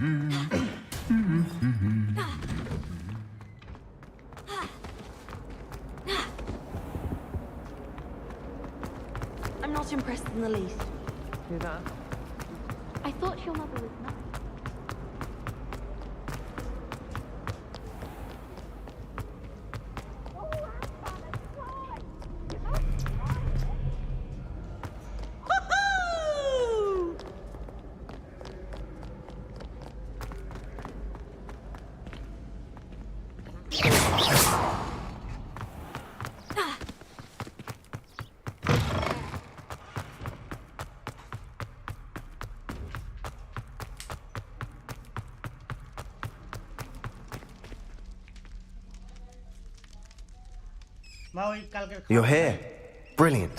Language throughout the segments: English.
I'm not impressed in the least. Do that. I thought your mother was nice. You're here. Brilliant.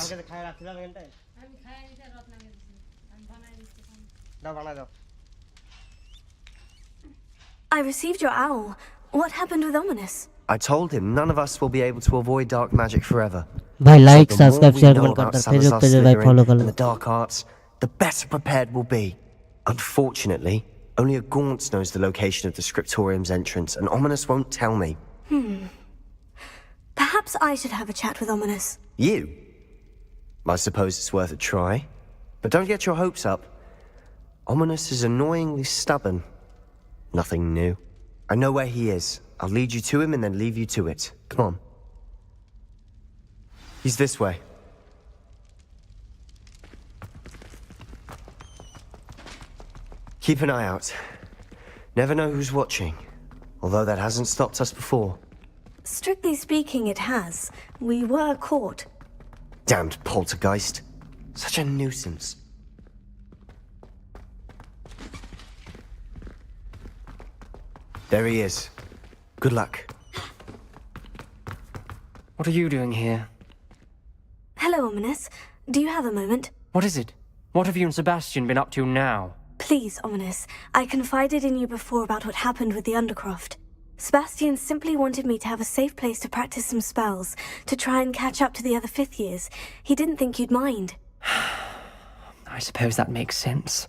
I received your owl. What happened with Ominous? I told him none of us will be able to avoid dark magic forever. भाई like So the more subscribe we share know comment about करते रहिए Salazar page भाई Slytherin follow कर and low the dark arts, the better prepared we'll be. Unfortunately, only Ogwarts knows the location of the scriptorium's entrance, and Ominous won't tell me. Perhaps I should have a chat with Ominous. You? I suppose it's worth a try. But don't get your hopes up. Ominous is annoyingly stubborn. Nothing new. I know where he is. I'll lead you to him and then leave you to it. Come on. He's this way. Keep an eye out. Never know who's watching. Although that hasn't stopped us before. Strictly speaking, it has. We were caught. Damned poltergeist. Such a nuisance. There he is. Good luck. What are you doing here? Hello, Ominous. Do you have a moment? What is it? What have you and Sebastian been up to now? Please, Ominous. I confided in you before about what happened with the Undercroft. Sebastian simply wanted me to have a safe place to practice some spells, to try and catch up to the other fifth years. He didn't think you'd mind. I suppose that makes sense.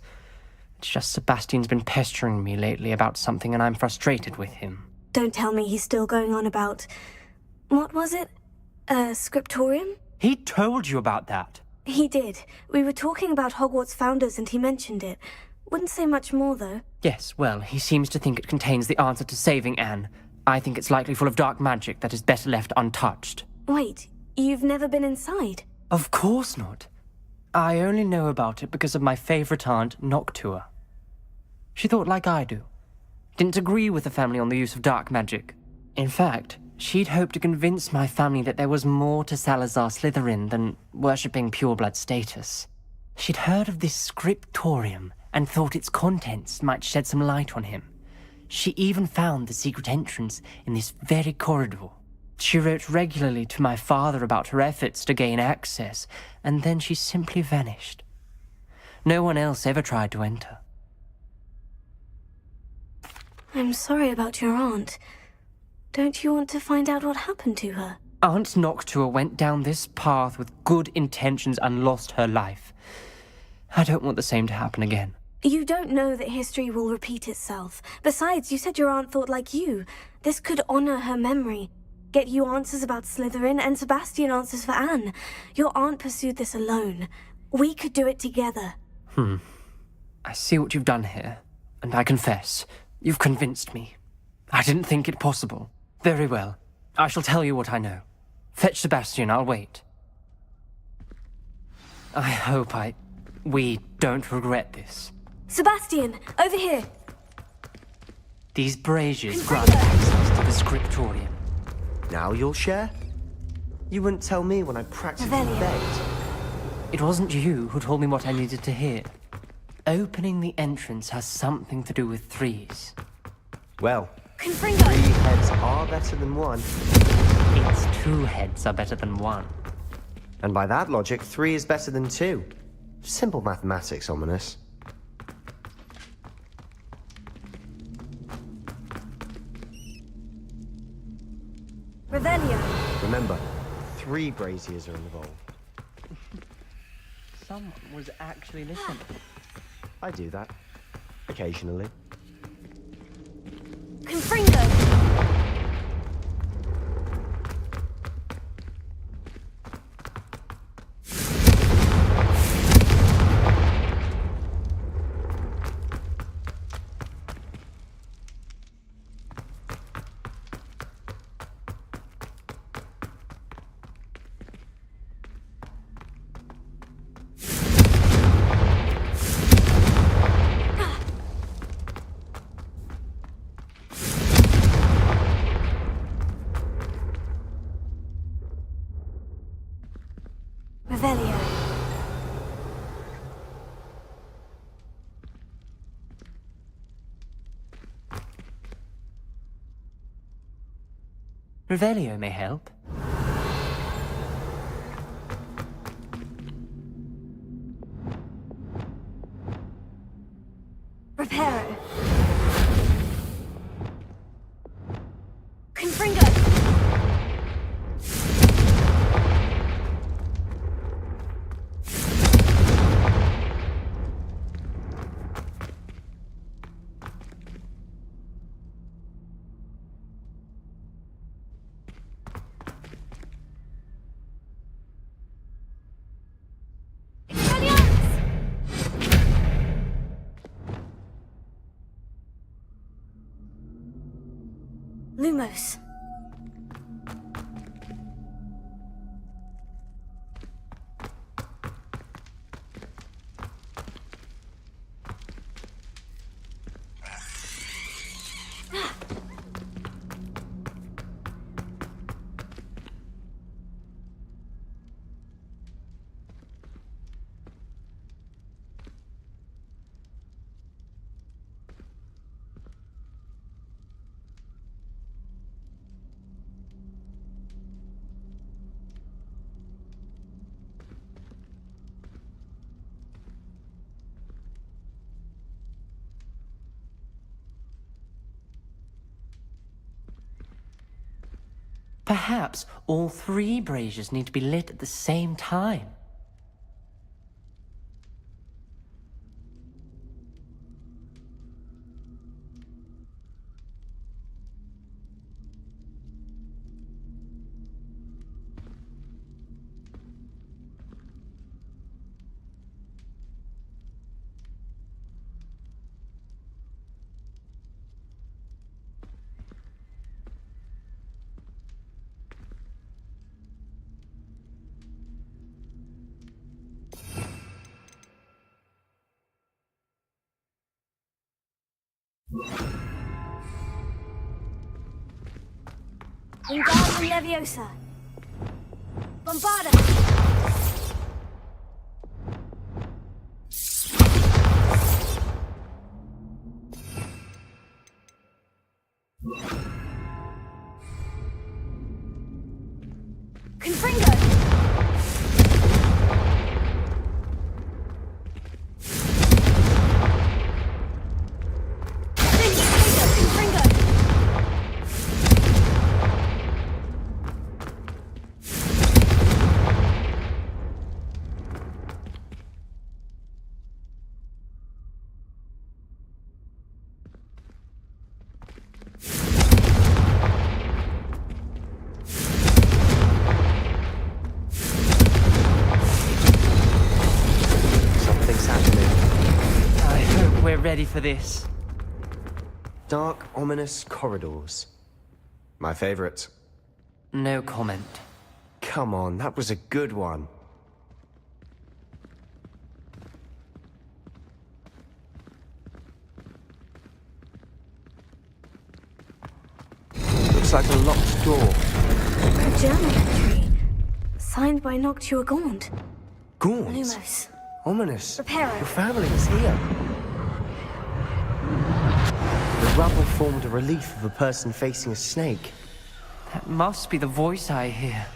It's just Sebastian's been pestering me lately about something and I'm frustrated with him. Don't tell me he's still going on about... What was it? Scriptorium? He told you about that? He did. We were talking about Hogwarts founders and he mentioned it. Wouldn't say much more, though. Yes, well, he seems to think it contains the answer to saving Anne. I think it's likely full of dark magic that is better left untouched. Wait, you've never been inside? Of course not. I only know about it because of my favorite aunt, Noctua. She thought like I do. Didn't agree with the family on the use of dark magic. In fact, she'd hoped to convince my family that there was more to Salazar Slytherin than worshipping pureblood status. She'd heard of this scriptorium and thought its contents might shed some light on him. She even found the secret entrance in this very corridor. She wrote regularly to my father about her efforts to gain access, and then she simply vanished. No one else ever tried to enter. I'm sorry about your aunt. Don't you want to find out what happened to her? Aunt Noctua went down this path with good intentions and lost her life. I don't want the same to happen again. You don't know that history will repeat itself. Besides, you said your aunt thought like you. This could honor her memory. Get you answers about Slytherin, and Sebastian answers for Anne. Your aunt pursued this alone. We could do it together. I see what you've done here, and I confess, you've convinced me. I didn't think it possible. Very well. I shall tell you what I know. Fetch Sebastian, I'll wait. I hope we don't regret this. Sebastian, over here! These braziers grant access to the scriptorium. Now you'll share? You wouldn't tell me when I practically Revelio. begged. It wasn't you who told me what I needed to hear. Opening the entrance has something to do with threes. Well, Confringo! 3 heads are better than 1. Its 2 heads are better than 1. And by that logic, 3 is better than 2. Simple mathematics, Ominous. Revelio! Remember, 3 braziers are involved. Someone was actually listening. I do that. Occasionally. Confringo! Revelio. Revelio may help. Reparo. Confringo! Lumos. Perhaps all three braziers need to be lit at the same time. Wingardium Leviosa. Bombarda. Confringo. Confringo. Something's happening. I hope we're ready for this. Dark, ominous corridors. My favorite. No comment. Come on, that was a good one. Looks like a locked door. A journal entry. Signed by Noctua Gaunt. Gaunt? Lumos. Ominous. Reparo. Your family is here. The rubble formed a relief of a person facing a snake. That must be the voice I hear.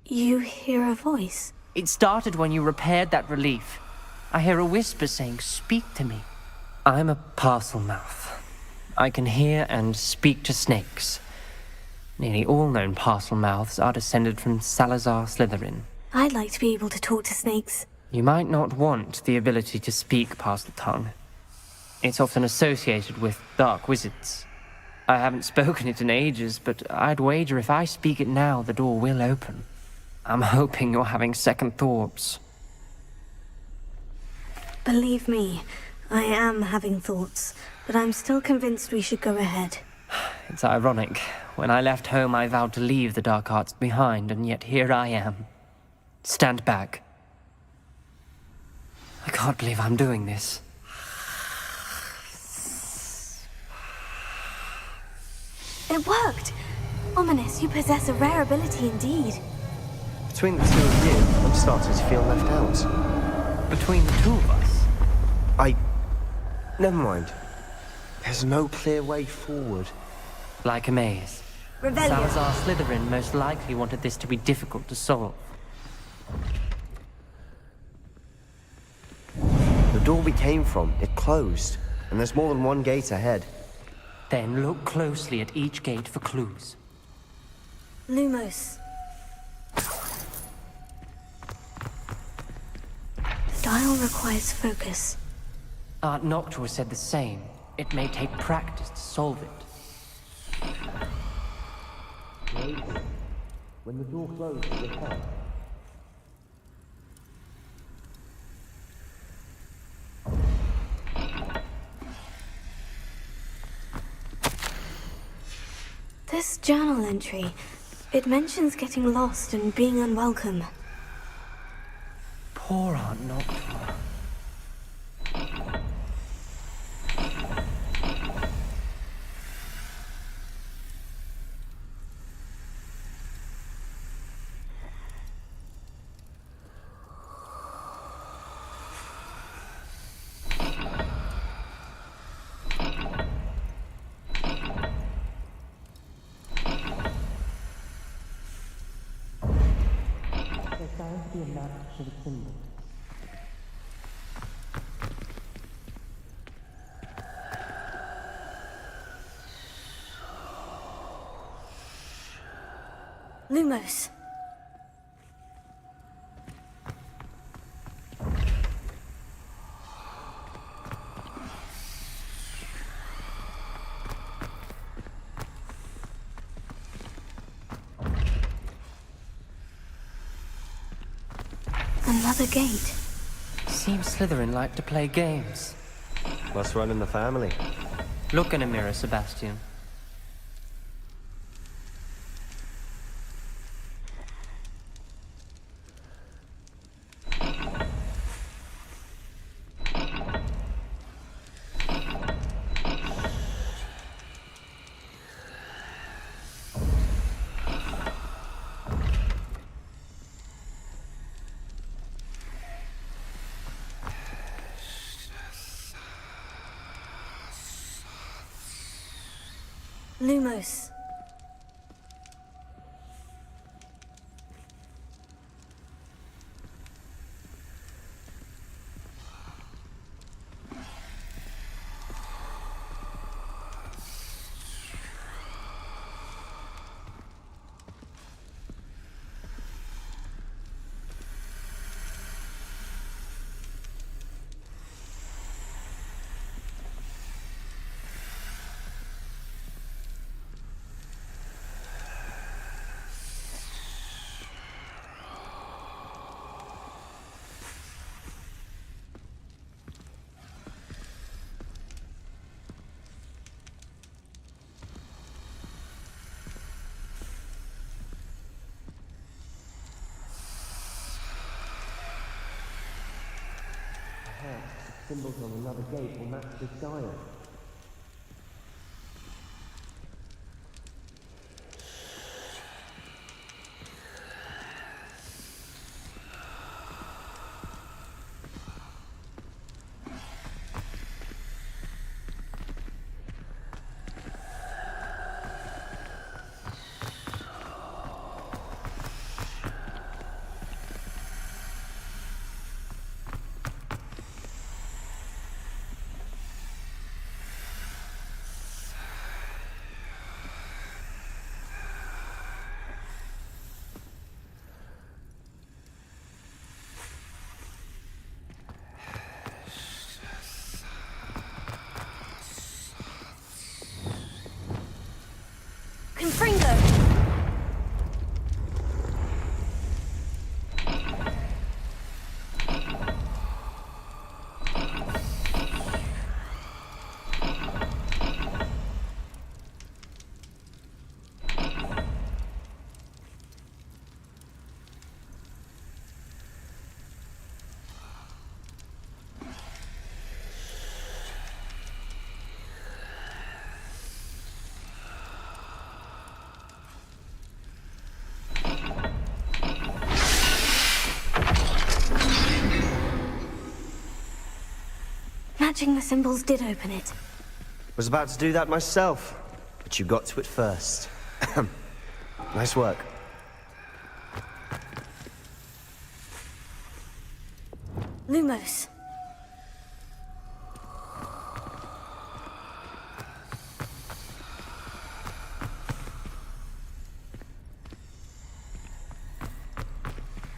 You hear a voice? It started when you repaired that relief. I hear a whisper saying, "Speak to me." I'm a parcel mouth. I can hear and speak to snakes. Nearly all known parcel mouths are descended from Salazar Slytherin. I'd like to be able to talk to snakes. You might not want the ability to speak parcel tongue. It's often associated with dark wizards. I haven't spoken it in ages, but I'd wager if I speak it now, the door will open. I'm hoping you're having second thoughts. Believe me, I am having thoughts, but I'm still convinced we should go ahead. It's ironic. When I left home, I vowed to leave the dark arts behind, and yet here I am. Stand back. I can't believe I'm doing this. It worked! Ominous, you possess a rare ability indeed. Between the two of you, I'm starting to feel left out. Between the two of us? Never mind. There's no clear way forward. Like a maze. Revelio. Salazar Slytherin most likely wanted this to be difficult to solve. The door we came from, it closed. And there's more than one gate ahead. Then look closely at each gate for clues. Lumos. The dial requires focus. Aunt Noctua said the same. It may take practice to solve it. Wait. When the door closes, look up. This journal entry, it mentions getting lost and being unwelcome. Poor Aunt Noctua. Lumos. Another gate. Seems Slytherin like to play games. Must run in the family. Look in a mirror, Sebastian. Lumos. Symbols on another gate will match this dial. Matching the symbols did open it. Was about to do that myself, but you got to it first. Nice work. Lumos.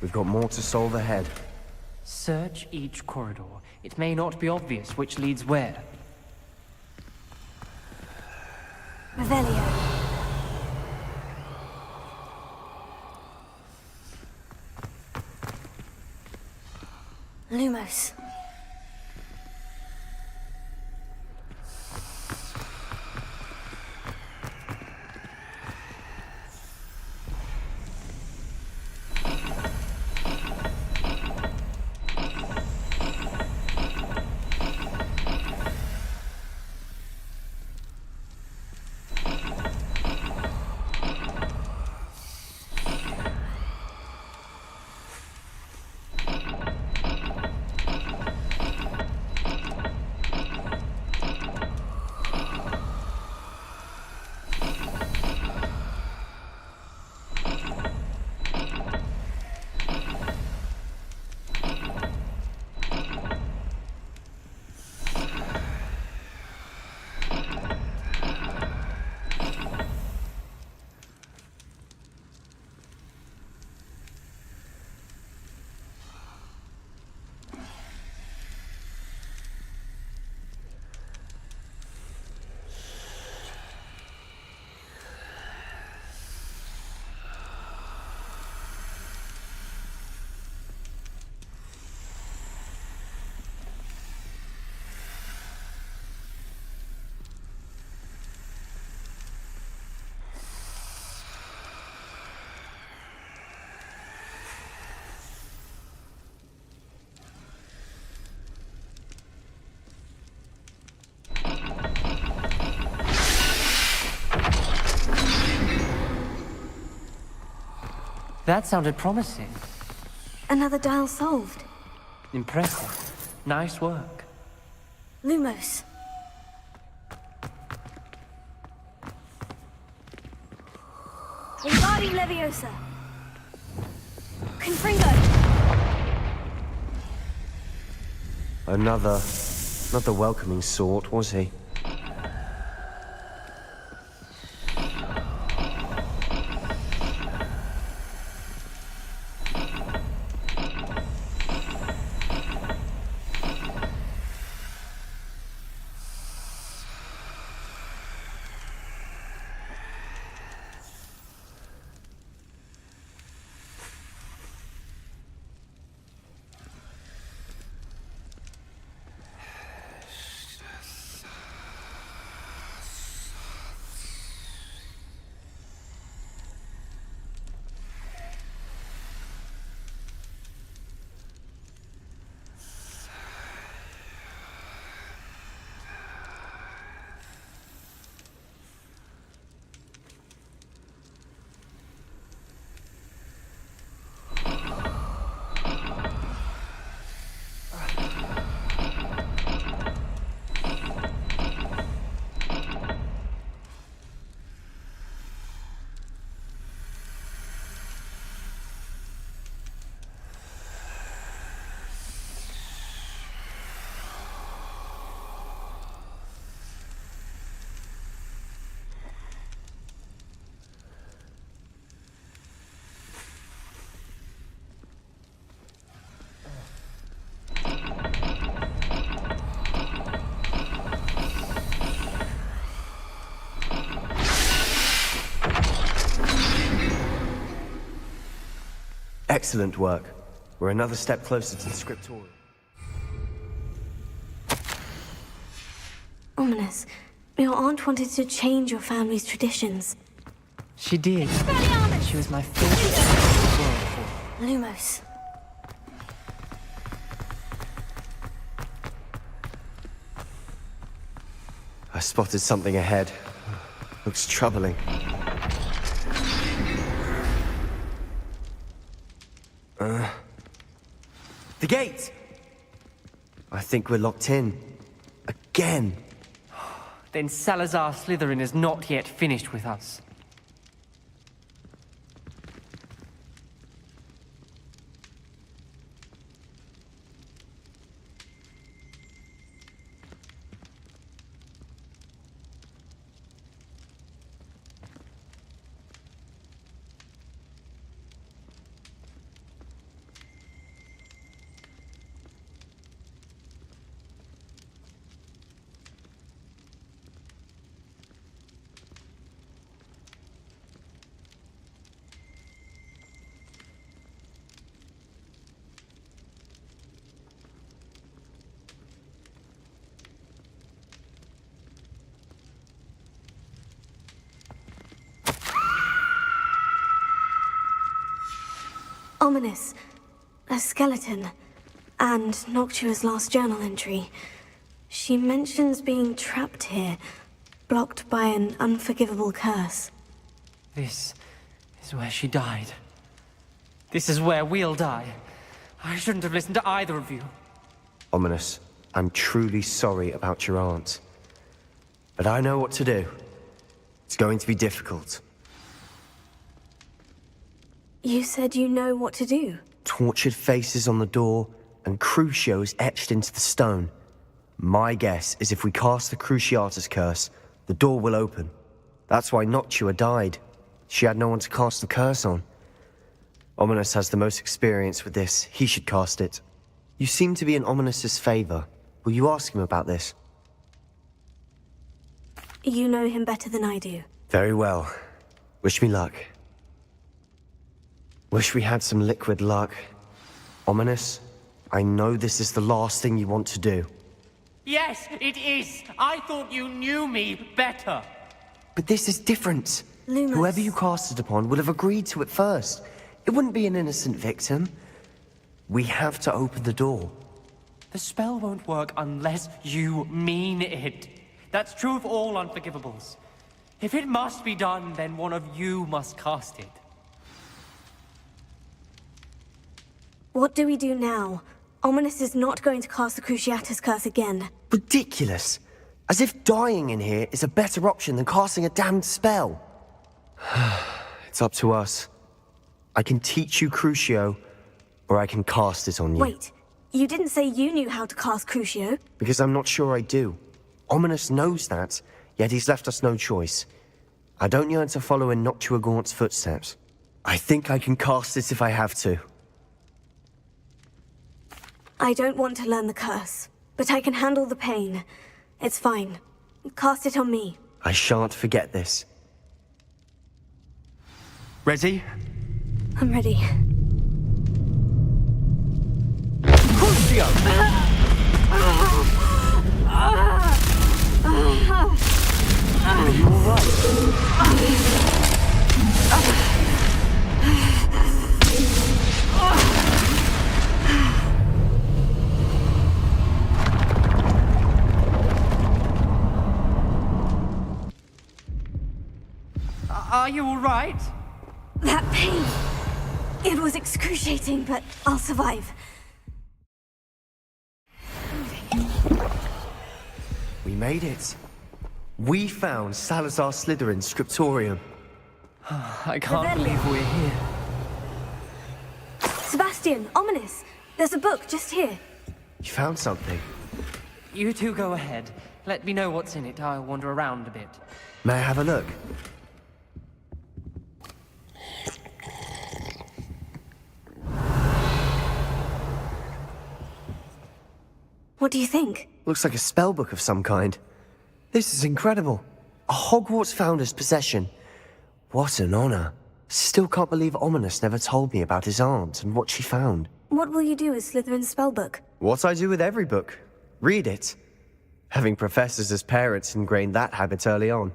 We've got more to solve ahead. Search each corridor. It may not be obvious which leads where. Revelio. Lumos. That sounded promising. Another dial solved. Impressive. Nice work. Lumos. Wingardium Leviosa. Confringo. Another... not the welcoming sort, was he? Excellent work. We're another step closer to the scriptorium. Ominous. Your aunt wanted to change your family's traditions. She did. She was my favorite in the world. Lumos. I spotted something ahead. Looks troubling. The gate! I think we're locked in. Again. Then Salazar Slytherin is not yet finished with us. Ominous. A skeleton. And Noctua's last journal entry. She mentions being trapped here, blocked by an unforgivable curse. This is where she died. This is where we'll die. I shouldn't have listened to either of you. Ominous, I'm truly sorry about your aunt. But I know what to do. It's going to be difficult. You said you know what to do. Tortured faces on the door, and Crucios etched into the stone. My guess is if we cast the Cruciatus curse, the door will open. That's why Noctua died. She had no one to cast the curse on. Ominous has the most experience with this. He should cast it. You seem to be in Ominous's favor. Will you ask him about this? You know him better than I do. Very well. Wish me luck. Wish we had some liquid luck. Ominous, I know this is the last thing you want to do. Yes, it is. I thought you knew me better. But this is different. Lumos. Whoever you cast it upon would have agreed to it first. It wouldn't be an innocent victim. We have to open the door. The spell won't work unless you mean it. That's true of all unforgivables. If it must be done, then one of you must cast it. What do we do now? Ominous is not going to cast the Cruciatus curse again. Ridiculous. As if dying in here is a better option than casting a damned spell. It's up to us. I can teach you Crucio, or I can cast it on you. Wait, you didn't say you knew how to cast Crucio? Because I'm not sure I do. Ominous knows that, yet he's left us no choice. I don't yearn to follow in Noctua Gaunt's footsteps. I think I can cast it if I have to. I don't want to learn the curse, but I can handle the pain. It's fine. Cast it on me. I shan't forget this. Ready? I'm ready. Crucio! Are you alright? Are you alright? That pain! It was excruciating, but I'll survive. We made it. We found Salazar Slytherin's scriptorium. I can't Revelio. believe we're here. Sebastian, Ominous! There's a book just here. You found something. You two go ahead. Let me know what's in it. I'll wander around a bit. May I have a look? What do you think? Looks like a spell book of some kind. This is incredible. A Hogwarts founder's possession. What an honor. Still can't believe Ominous never told me about his aunt and what she found. What will you do with Slytherin's spellbook? What I do with every book. Read it. Having professors as parents ingrained that habit early on.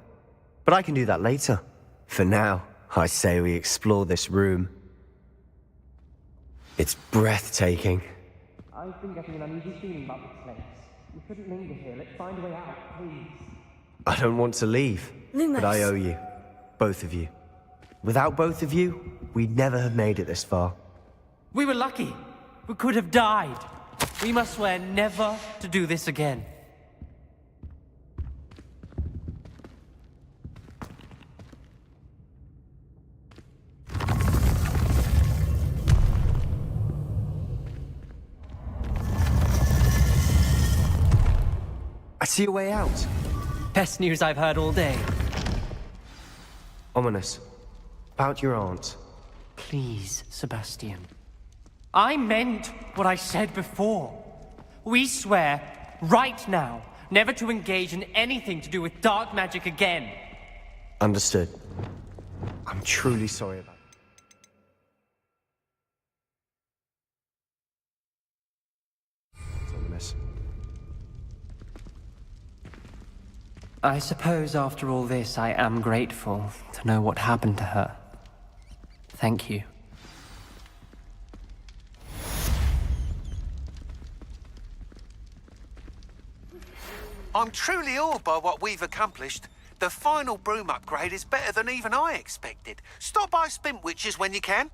But I can do that later. For now, I say we explore this room. It's breathtaking. I've been getting an uneasy feeling about this place. We shouldn't linger here. Let's find a way out, please. I don't want to leave, Lumos. but I owe you. Both of you. Without both of you, we'd never have made it this far. We were lucky. We could have died. We must swear never to do this again. I see a way out. Best news I've heard all day. Ominous. About your aunt. Please, Sebastian. I meant what I said before. We swear, right now, never to engage in anything to do with dark magic again. Understood. I'm truly sorry about it. Ominous. I suppose after all this, I am grateful to know what happened to her. Thank you. I'm truly awed by what we've accomplished. The final broom upgrade is better than even I expected. Stop by Spintwitches when you can.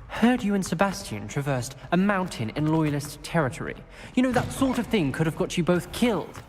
Heard you and Sebastian traversed a mountain in Loyalist territory. You know, that sort of thing could have got you both killed.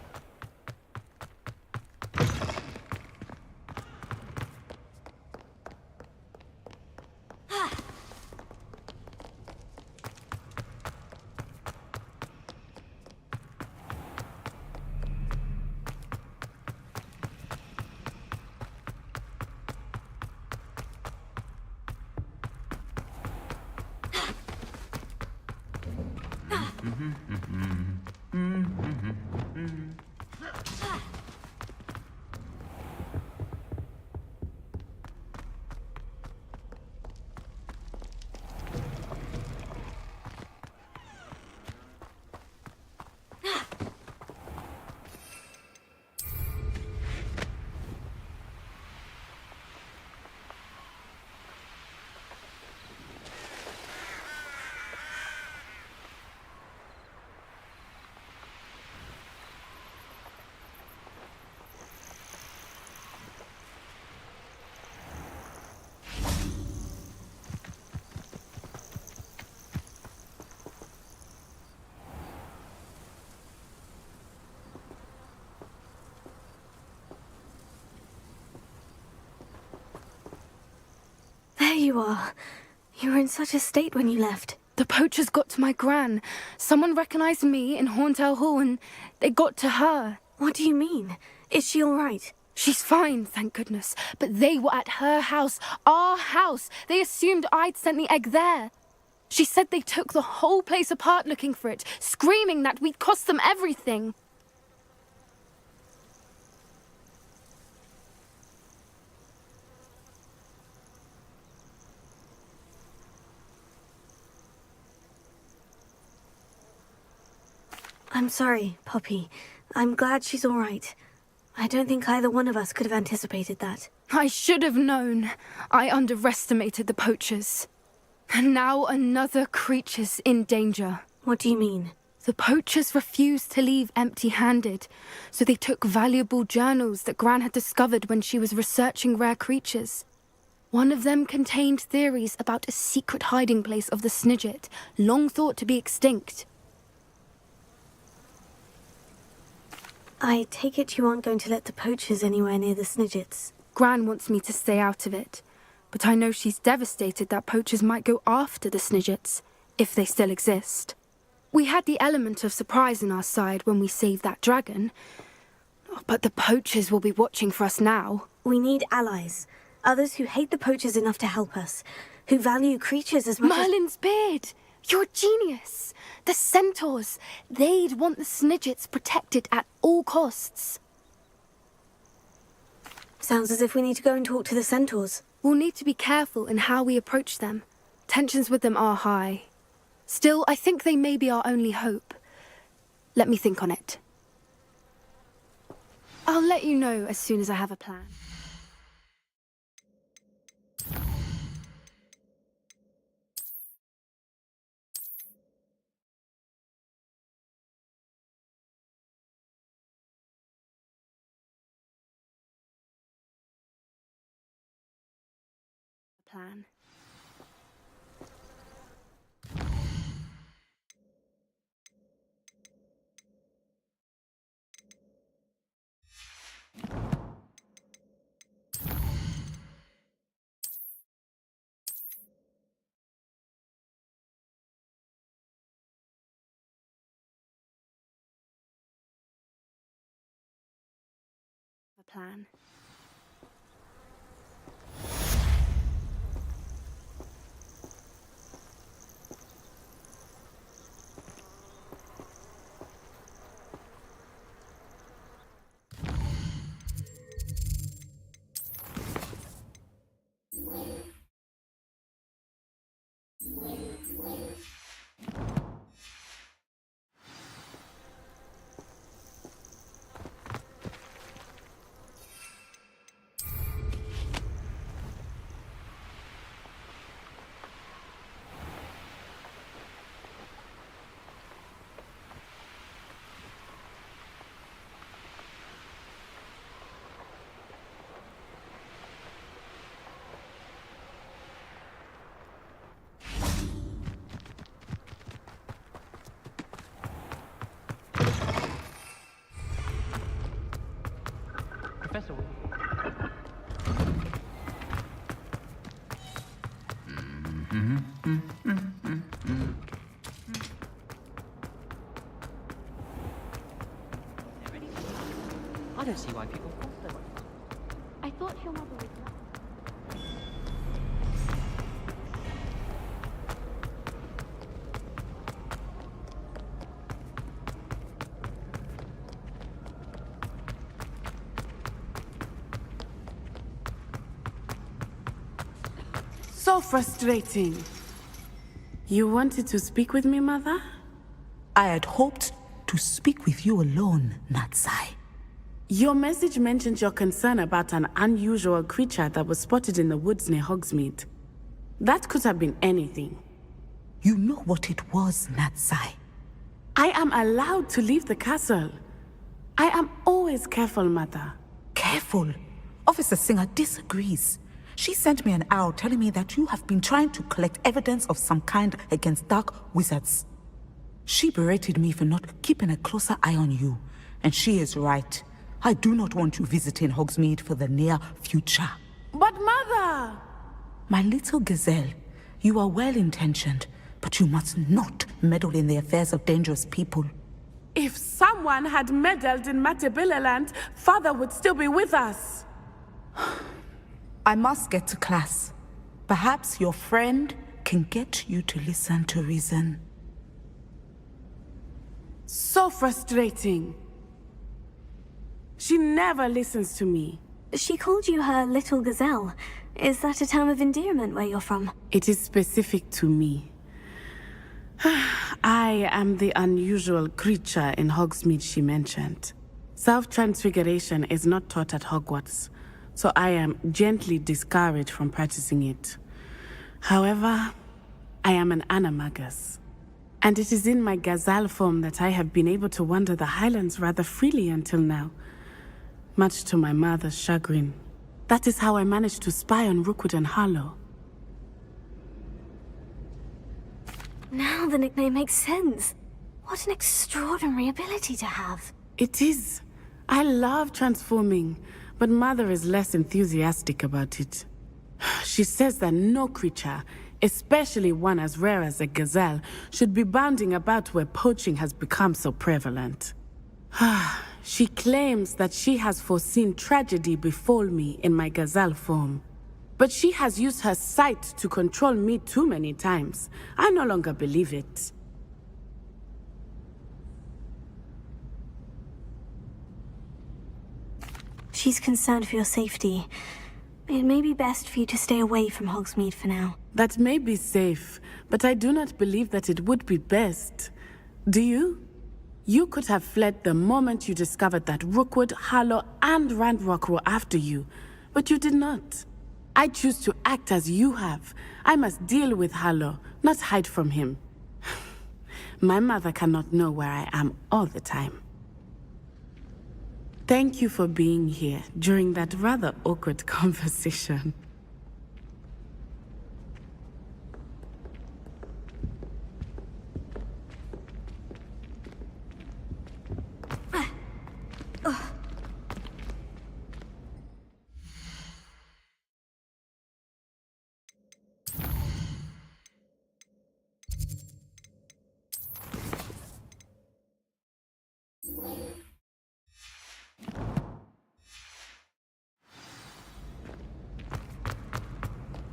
There you are. You were in such a state when you left. The poachers got to my gran. Someone recognized me in Horntail Hall and they got to her. What do you mean? Is she all right? She's fine, thank goodness. But they were at her house, our house. They assumed I'd sent the egg there. She said they took the whole place apart looking for it, screaming that we'd cost them everything. I'm sorry, Poppy. I'm glad she's all right. I don't think either one of us could have anticipated that. I should have known. I underestimated the poachers. And now another creature's in danger. What do you mean? The poachers refused to leave empty-handed, so they took valuable journals that Gran had discovered when she was researching rare creatures. One of them contained theories about a secret hiding place of the Snidget, long thought to be extinct. I take it you aren't going to let the poachers anywhere near the Snidgets. Gran wants me to stay out of it, but I know she's devastated that poachers might go after the Snidgets, if they still exist. We had the element of surprise on our side when we saved that dragon, but the poachers will be watching for us now. We need allies. Others who hate the poachers enough to help us. Who value creatures as much Merlin's beard! You're a genius! The centaurs! They'd want the Snidgets protected at all costs. Sounds as if we need to go and talk to the centaurs. We'll need to be careful in how we approach them. Tensions with them are high. Still, I think they may be our only hope. Let me think on it. I'll let you know as soon as I have a plan. Plan. A plan. Professor. I don't see why people fall so much. I thought your mother was nuts. So frustrating. You wanted to speak with me, Mother? I had hoped to speak with you alone, Natsai. Your message mentioned your concern about an unusual creature that was spotted in the woods near Hogsmeade. That could have been anything. You know what it was, Natsai. I am allowed to leave the castle. I am always careful, Mother. Careful. Officer Singer disagrees. She sent me an owl telling me that you have been trying to collect evidence of some kind against dark wizards. She berated me for not keeping a closer eye on you, and she is right. I do not want you visiting Hogsmeade for the near future. But Mother! My little gazelle, you are well-intentioned, but you must not meddle in the affairs of dangerous people. If someone had meddled in Matabeleland, Father would still be with us. I must get to class. Perhaps your friend can get you to listen to reason. So frustrating. She never listens to me. She called you her little gazelle. Is that a term of endearment where you're from? It is specific to me. I am the unusual creature in Hogsmeade she mentioned. Self-transfiguration is not taught at Hogwarts, so I am gently discouraged from practicing it. However, I am an animagus, and it is in my gazelle form that I have been able to wander the Highlands rather freely until now, much to my mother's chagrin. That is how I managed to spy on Rookwood and Harlow. Now the nickname makes sense. What an extraordinary ability to have. It is. I love transforming, but Mother is less enthusiastic about it. She says that no creature, especially one as rare as a gazelle, should be bounding about where poaching has become so prevalent. She claims that she has foreseen tragedy befall me in my gazelle form. But she has used her sight to control me too many times. I no longer believe it. She's concerned for your safety. It may be best for you to stay away from Hogsmeade for now. That may be safe, but I do not believe that it would be best. Do you? You could have fled the moment you discovered that Rookwood, Harlow, and Ranrock were after you, but you did not. I choose to act as you have. I must deal with Harlow, not hide from him. My mother cannot know where I am all the time. Thank you for being here during that rather awkward conversation.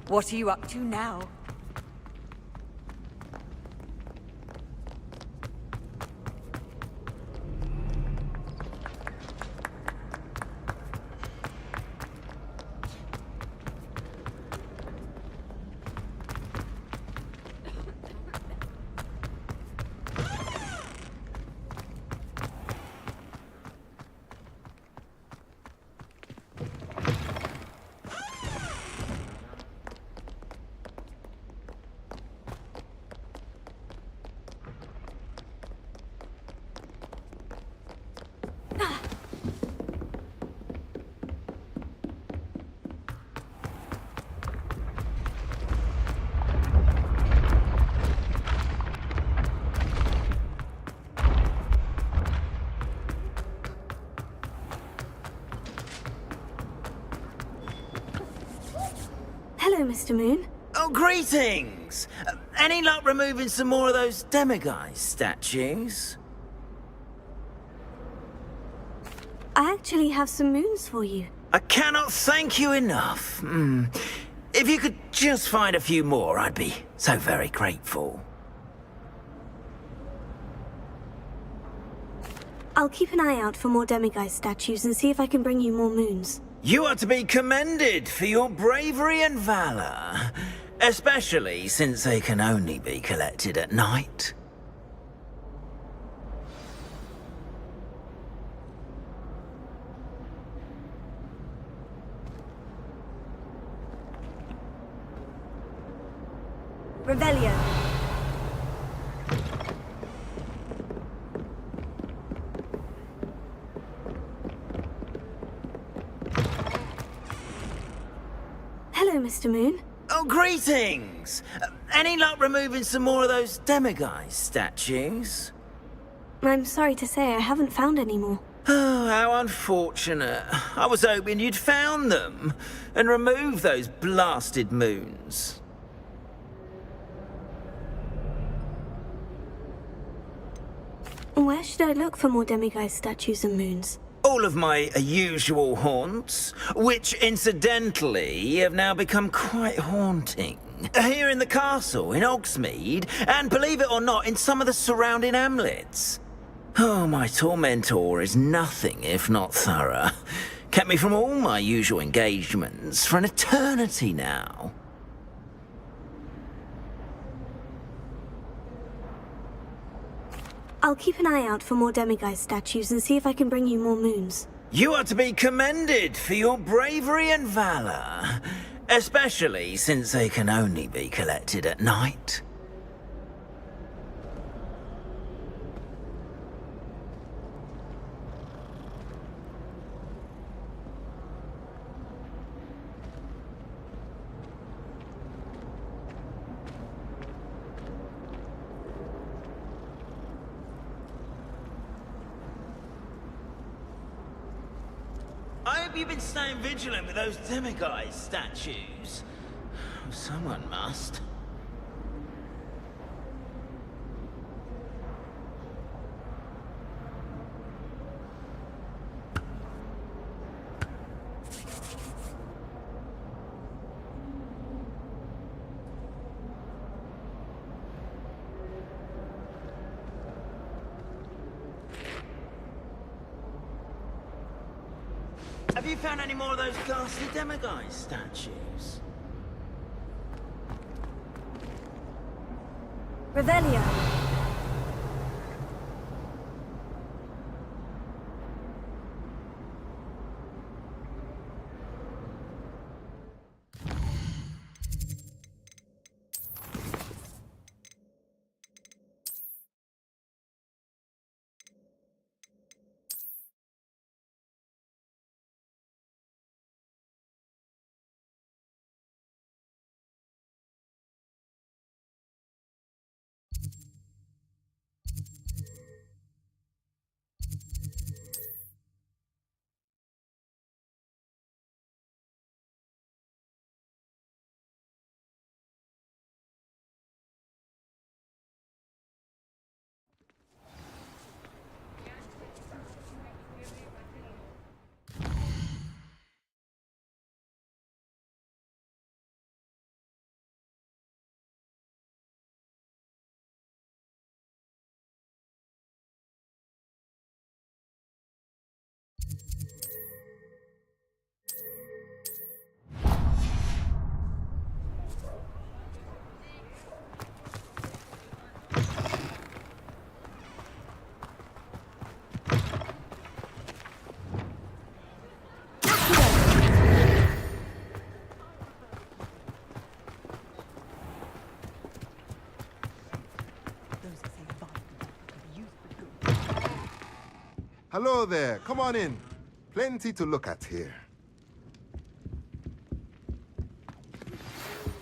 What are you up to now? Hello, Mr. Moon. Oh, greetings! Any luck removing some more of those demiguise statues? I actually have some moons for you. I cannot thank you enough. If you could just find a few more, I'd be so very grateful. I'll keep an eye out for more demiguise statues and see if I can bring you more moons. You are to be commended for your bravery and valor, especially since they can only be collected at night. Revelio. Hello, Mr. Moon. Oh, greetings! Any luck removing some more of those demiguise statues? I'm sorry to say I haven't found any more. Oh, how unfortunate. I was hoping you'd found them and removed those blasted moons. Where should I look for more demiguise statues and moons? All of my usual haunts, which incidentally have now become quite haunting. Here in the castle, in Hogsmeade, and believe it or not, in some of the surrounding hamlets. Oh, my tormentor is nothing if not thorough. Kept me from all my usual engagements for an eternity now. I'll keep an eye out for more demiguise statues and see if I can bring you more moons. You are to be commended for your bravery and valor, especially since they can only be collected at night. I hope you've been staying vigilant with those demiguise statues. Someone must. Have you you found any more of those ghastly demiguise statues? Revelio. Hello there, come on in. Plenty to look at here.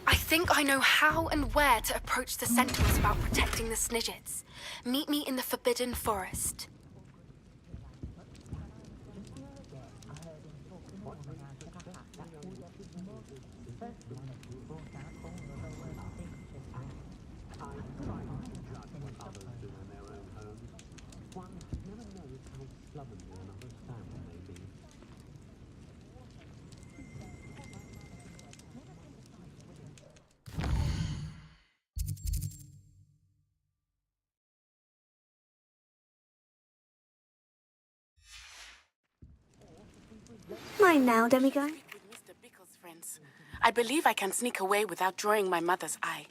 I think I know how and where to approach the Sentinels about protecting the Snidgets. Meet me in the Forbidden Forest. Mine now, demiguise. With Mr. Bickle's friends. I believe I can sneak away without drawing my mother's eye.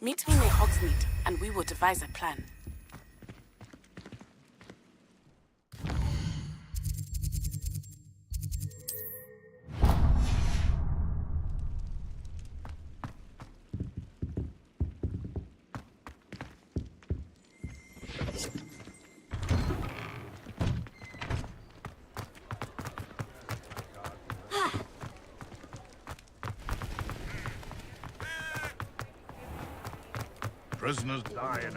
Meet me near Hogsmeade, and we will devise a plan. Prisoners die in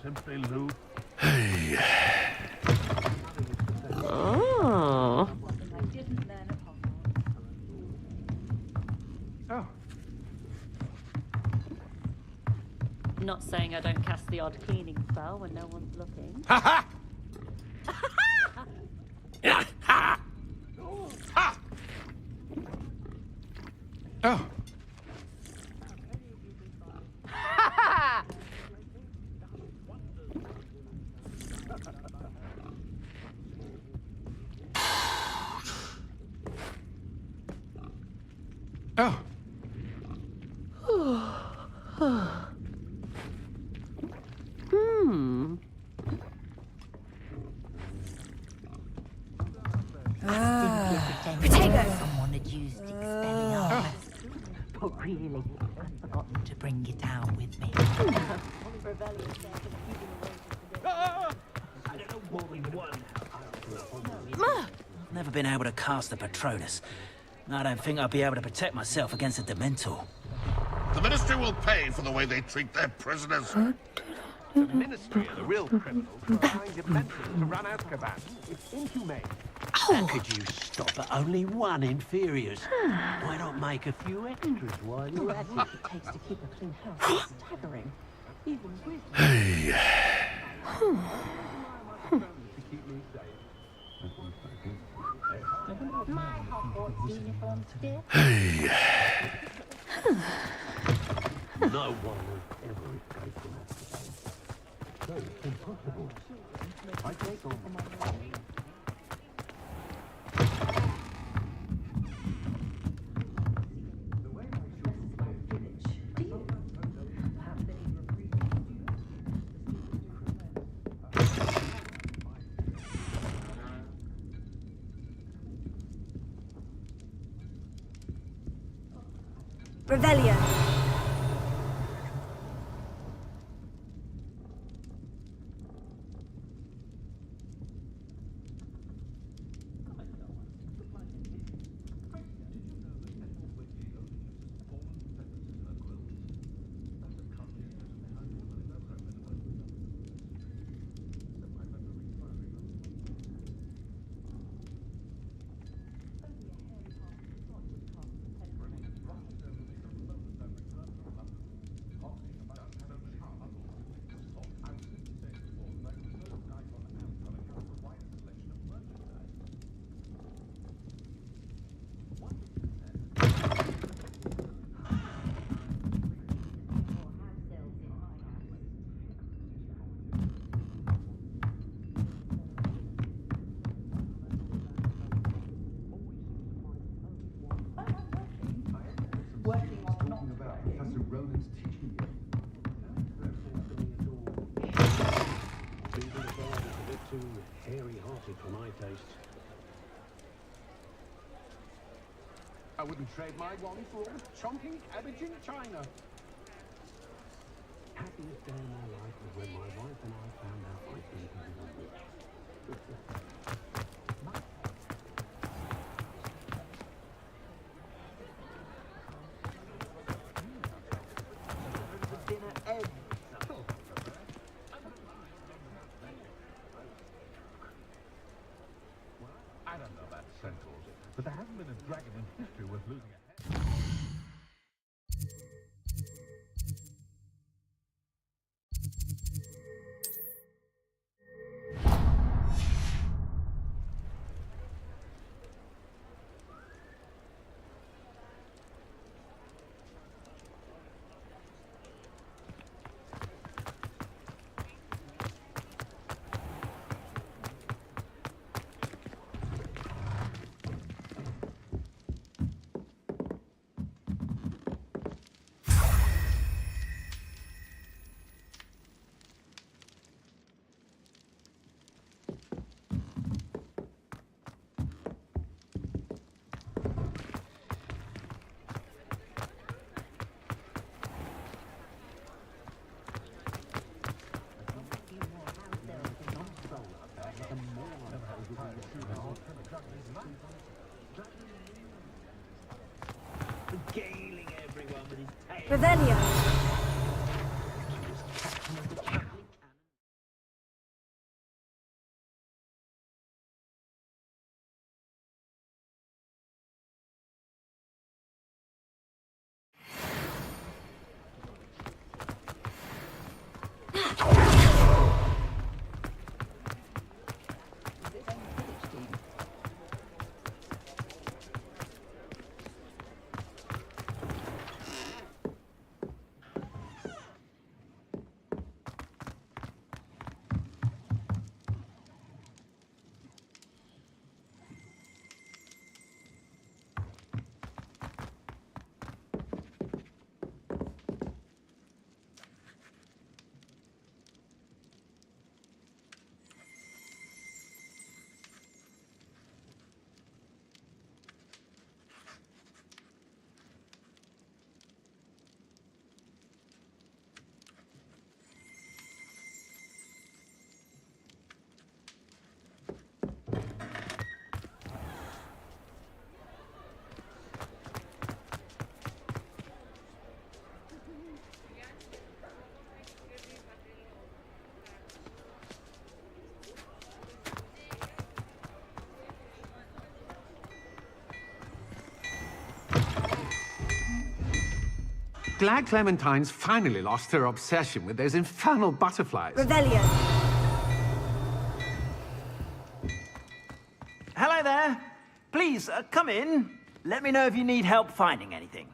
simply loot. Hey. Oh. Oh. Not saying I don't cast the odd cleaning spell when no one's looking. Ha ha! Ha! Ha! Oh. Protego! Someone had used Expelliarmus. But really, I'd forgotten to bring it out with me. Never been able to cast the Patronus. I don't think I'll be able to protect myself against a Dementor. The Ministry will pay for the way they treat their prisoners. The Ministry are the real criminals who are trying to run Azkaban. It's inhumane. How could you stop at only one inferiors? Why not make a few extras while you're at it? It takes to keep a clean house. It's staggering. Even with Hey. my Hogwarts uniform still. Hey. No one will ever escape from Azkaban. So it's impossible. I take on Revelio. For my taste. I wouldn't trade my one for all the chunking cabbage in China. Happiest day of my life was when my wife and I found out my thinking was rich. I don't know about centaurs, but there hasn't been a dragon in history worth losing a head. Regaling everyone with his tail. Revelio. Glad Clementine's finally lost her obsession with those infernal butterflies. Revelio. Hello there. Please, come in. Let me know if you need help finding anything.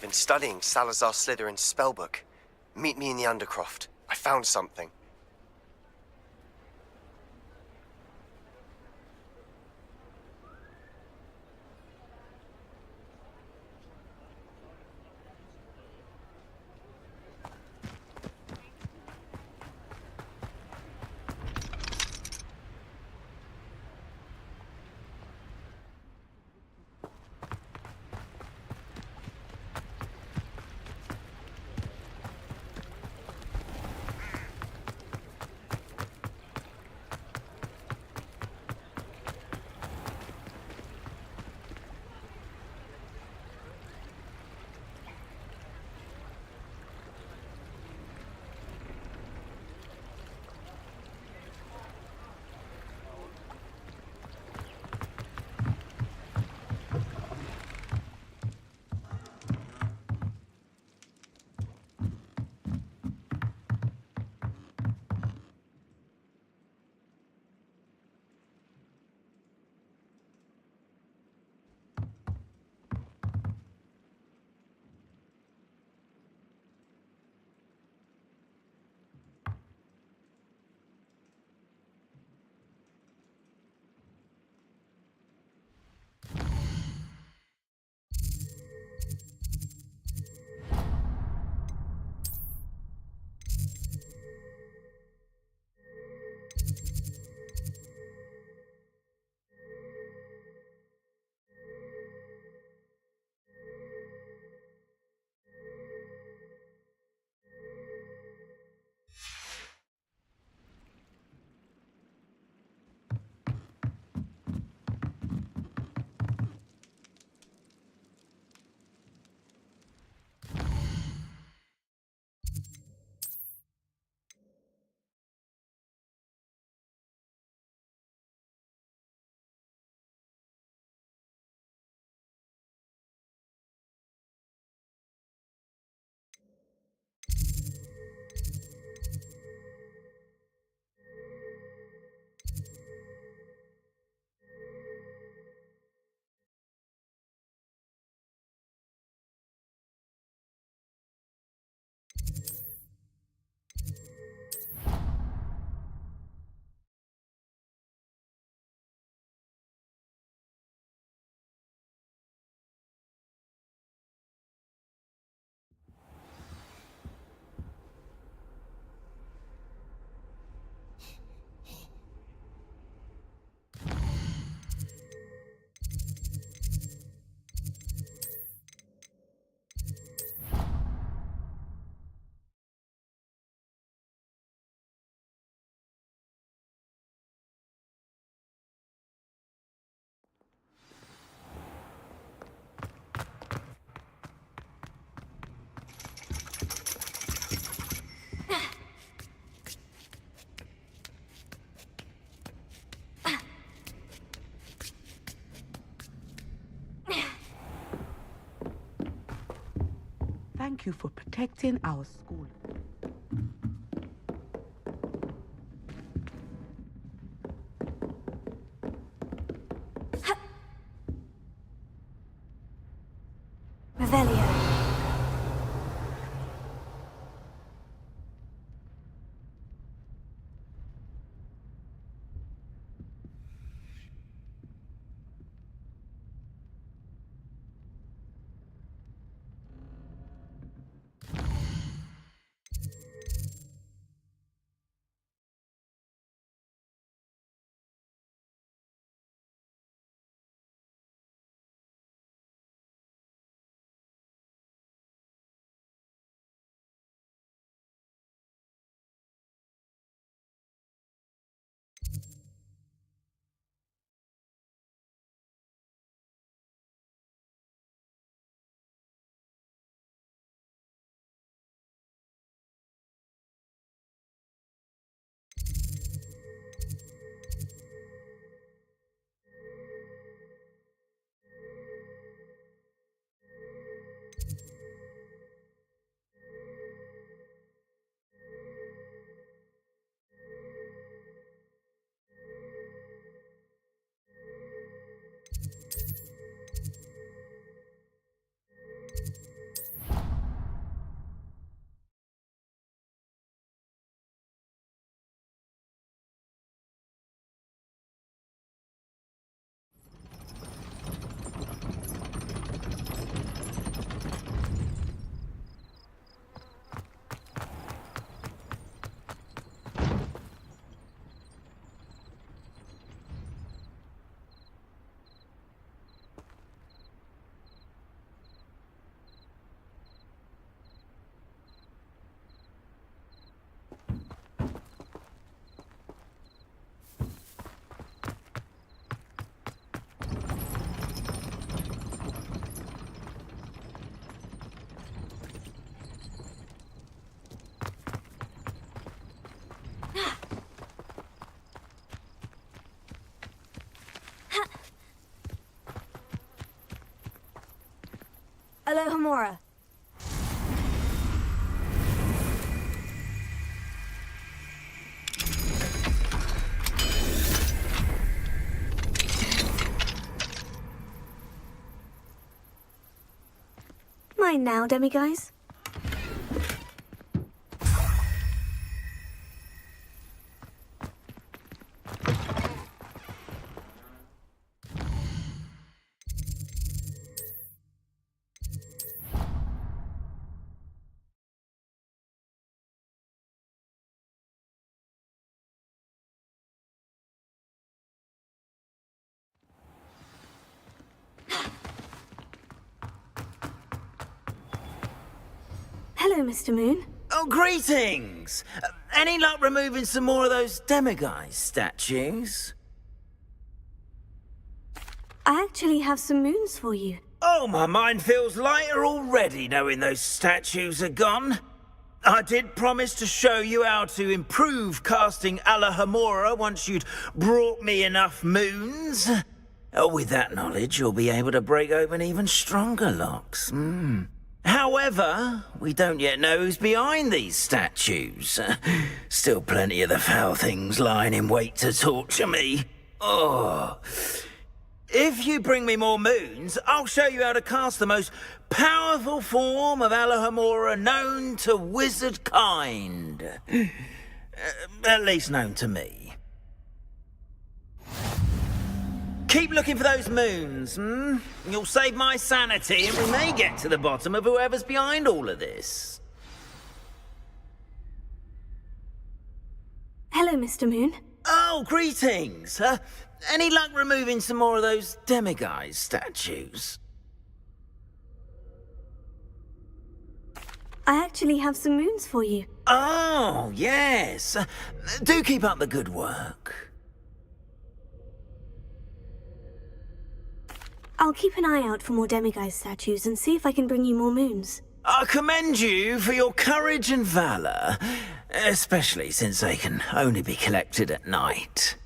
been studying Salazar Slytherin's spellbook. Meet me in the Undercroft. I found something. Thank you for protecting our school. Revelio. Alohomora. Mine now, demiguise. Hello, Mr. Moon. Oh, greetings! Any luck removing some more of those demiguise statues? I actually have some moons for you. Oh, my mind feels lighter already knowing those statues are gone. I did promise to show you how to improve casting Alohomora once you'd brought me enough moons. With that knowledge, you'll be able to break open even stronger locks. However, we don't yet know who's behind these statues. Still plenty of the foul things lying in wait to torture me. Oh. If you bring me more moons, I'll show you how to cast the most powerful form of Alohomora known to wizard kind. At least known to me. Keep looking for those moons, You'll save my sanity and we may get to the bottom of whoever's behind all of this. Hello, Mr. Moon. Oh, greetings. Any luck removing some more of those demiguise statues? I actually have some moons for you. Oh, yes. Do keep up the good work. I'll keep an eye out for more demiguise statues and see if I can bring you more moons. I commend you for your courage and valor, especially since they can only be collected at night.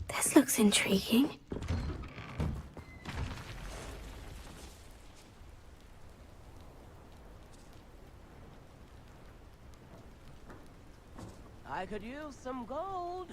This looks intriguing. I could use some gold.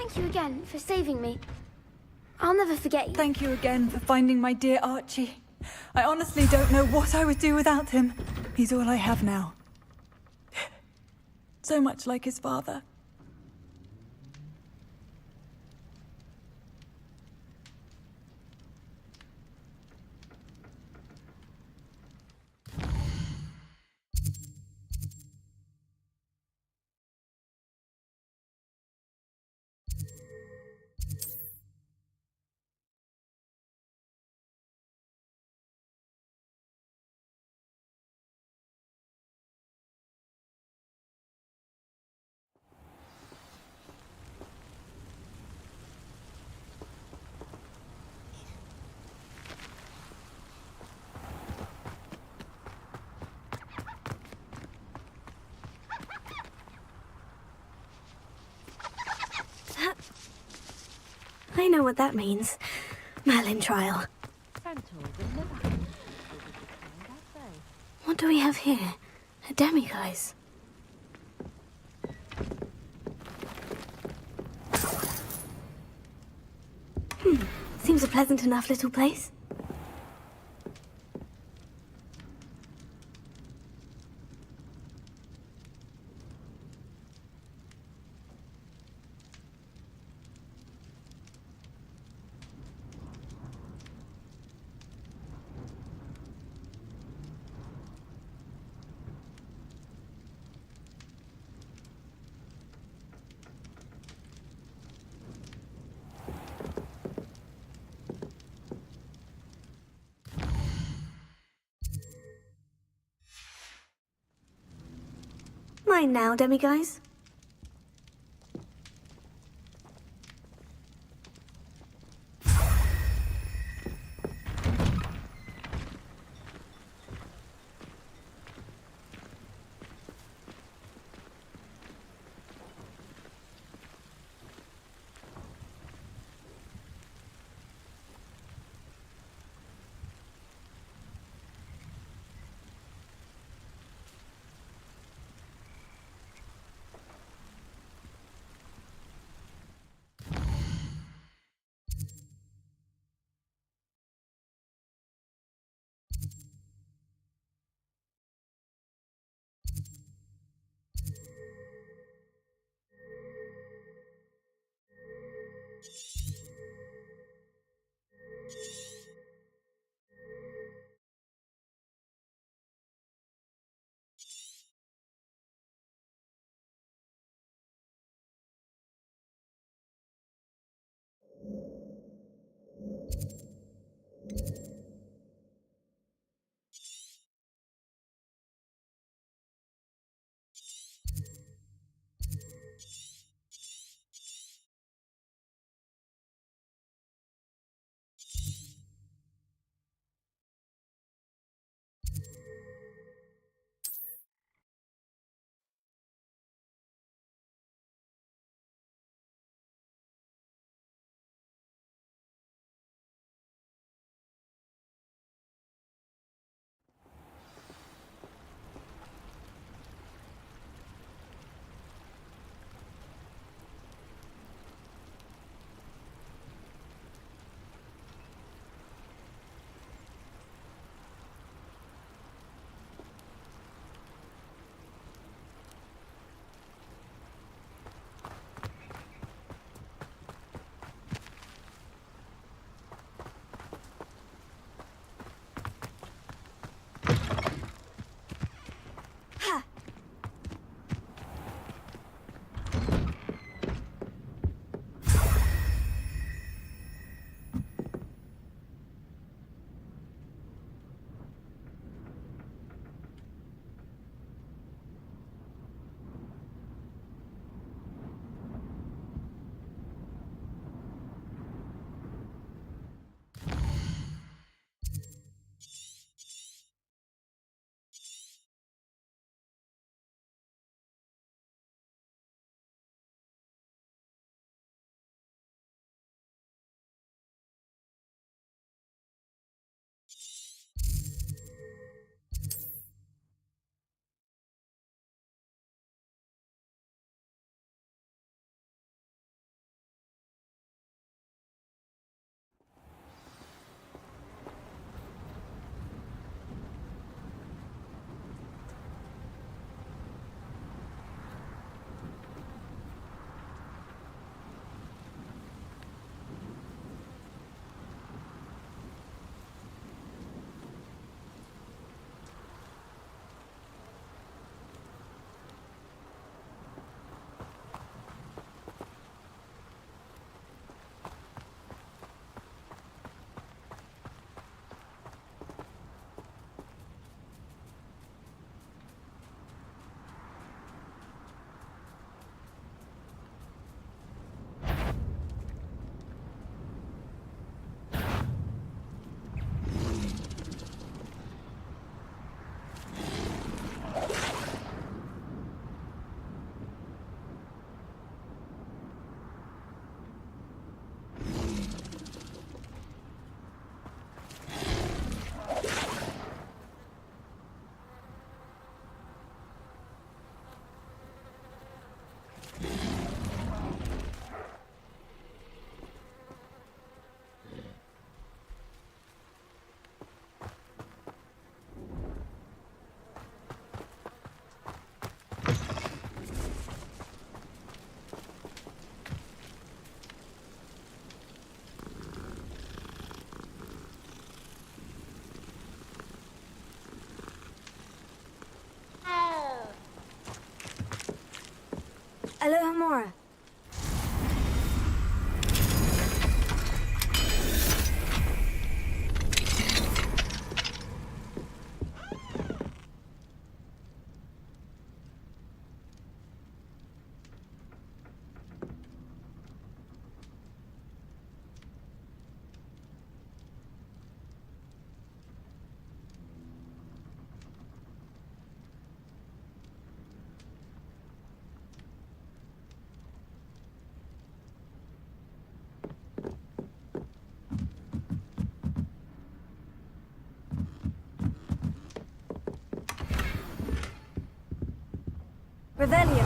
Thank you again for saving me. I'll never forget you. Thank you again for finding my dear Archie. I honestly don't know what I would do without him. He's all I have now. So much like his father. I know what that means. Merlin trial. What do we have here? A demiguise. Seems a pleasant enough little place. Mine now, demiguise. Elohimora. Revelio.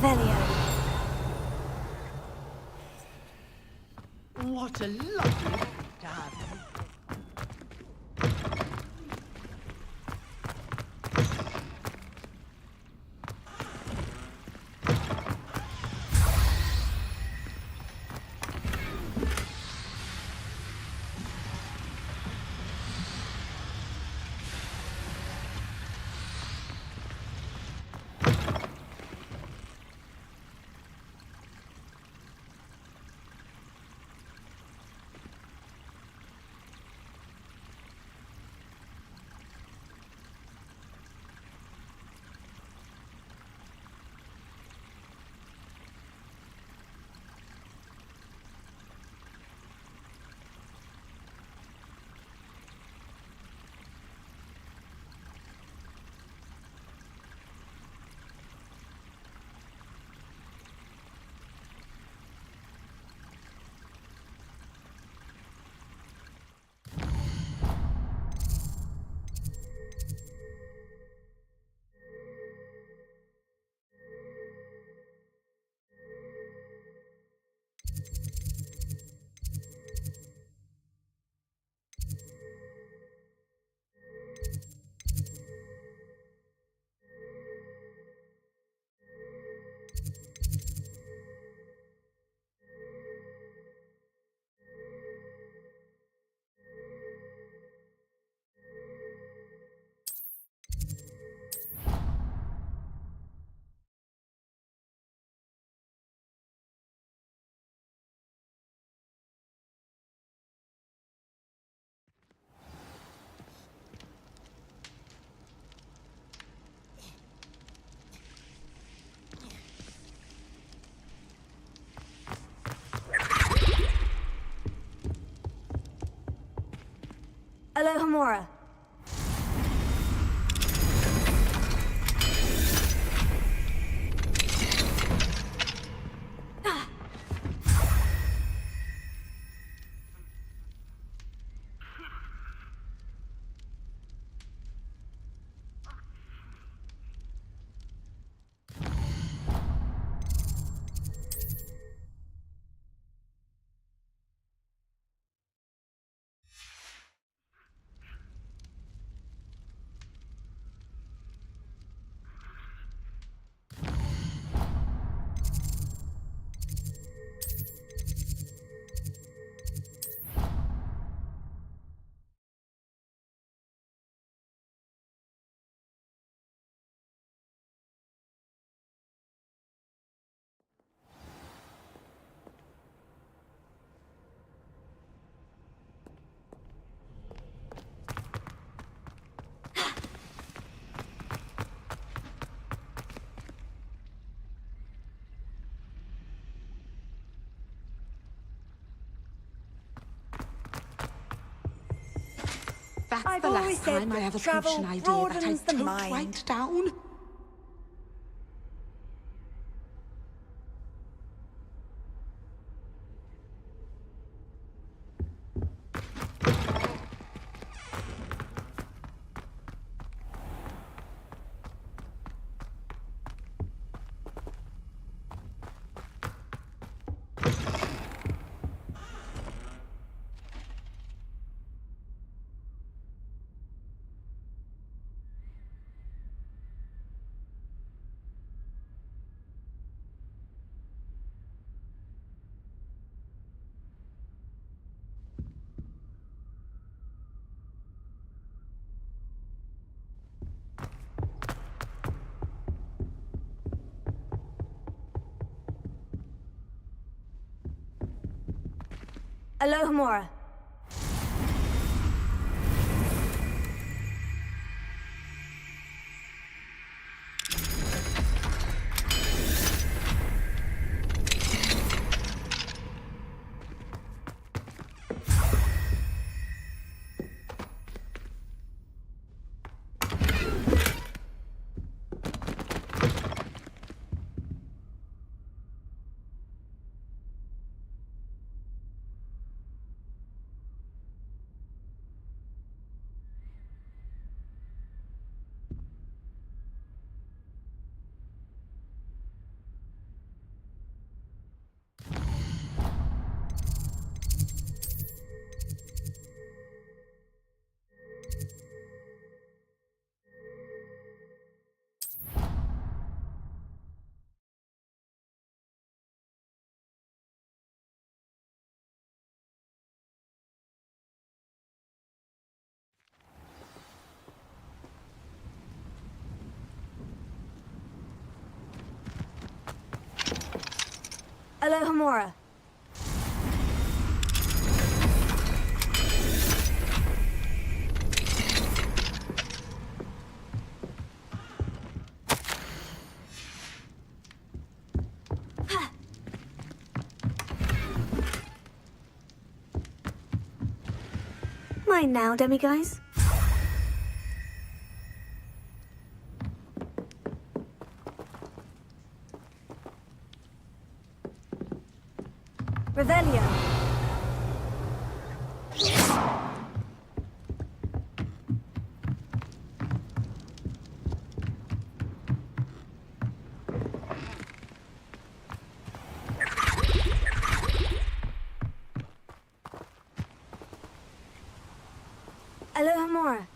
Revelio. What a lovely dad. Alohomora. That's the last time I have a potion idea that I don't write down. Alohomora. Alohomora. Mine now, demiguys. Revelio. Alohomora.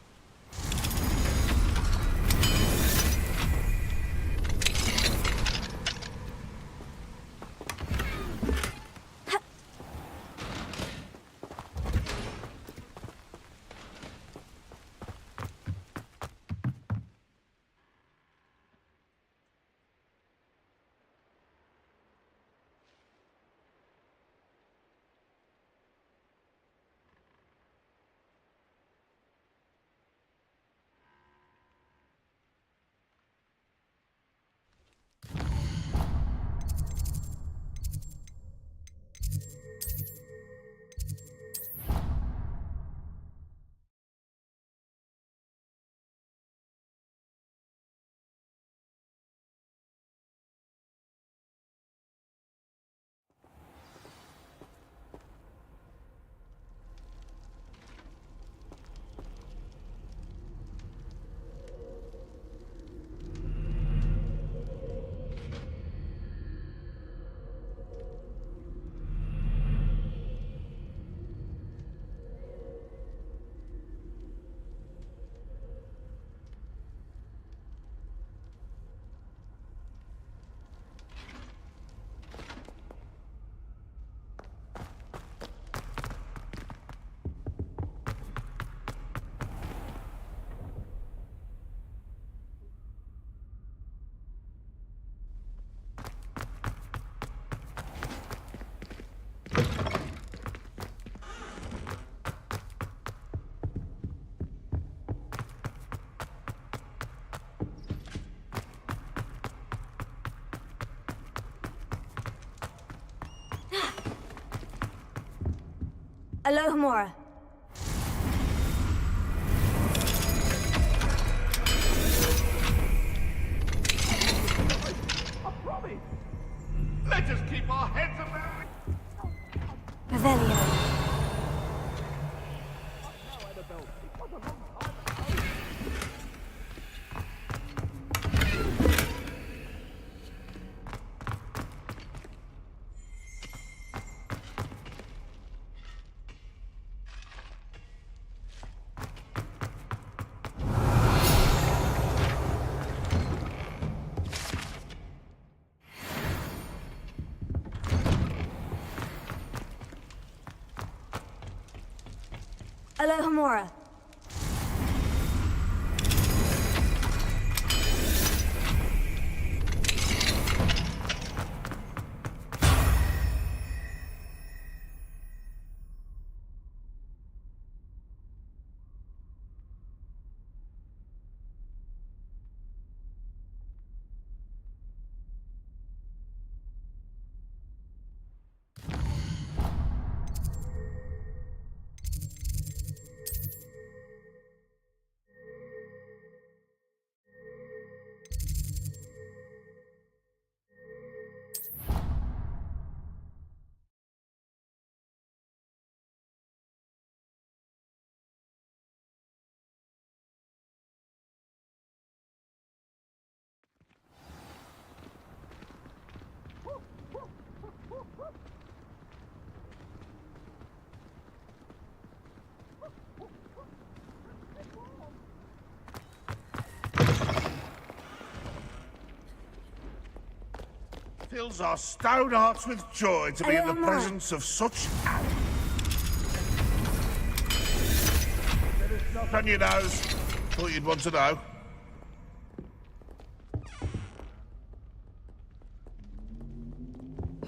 Alohomora. Let us keep our heads about it. Revelio. Alohomora. Fills our stout hearts with joy to be in the presence of such... Not on your nose. Thought you'd want to know.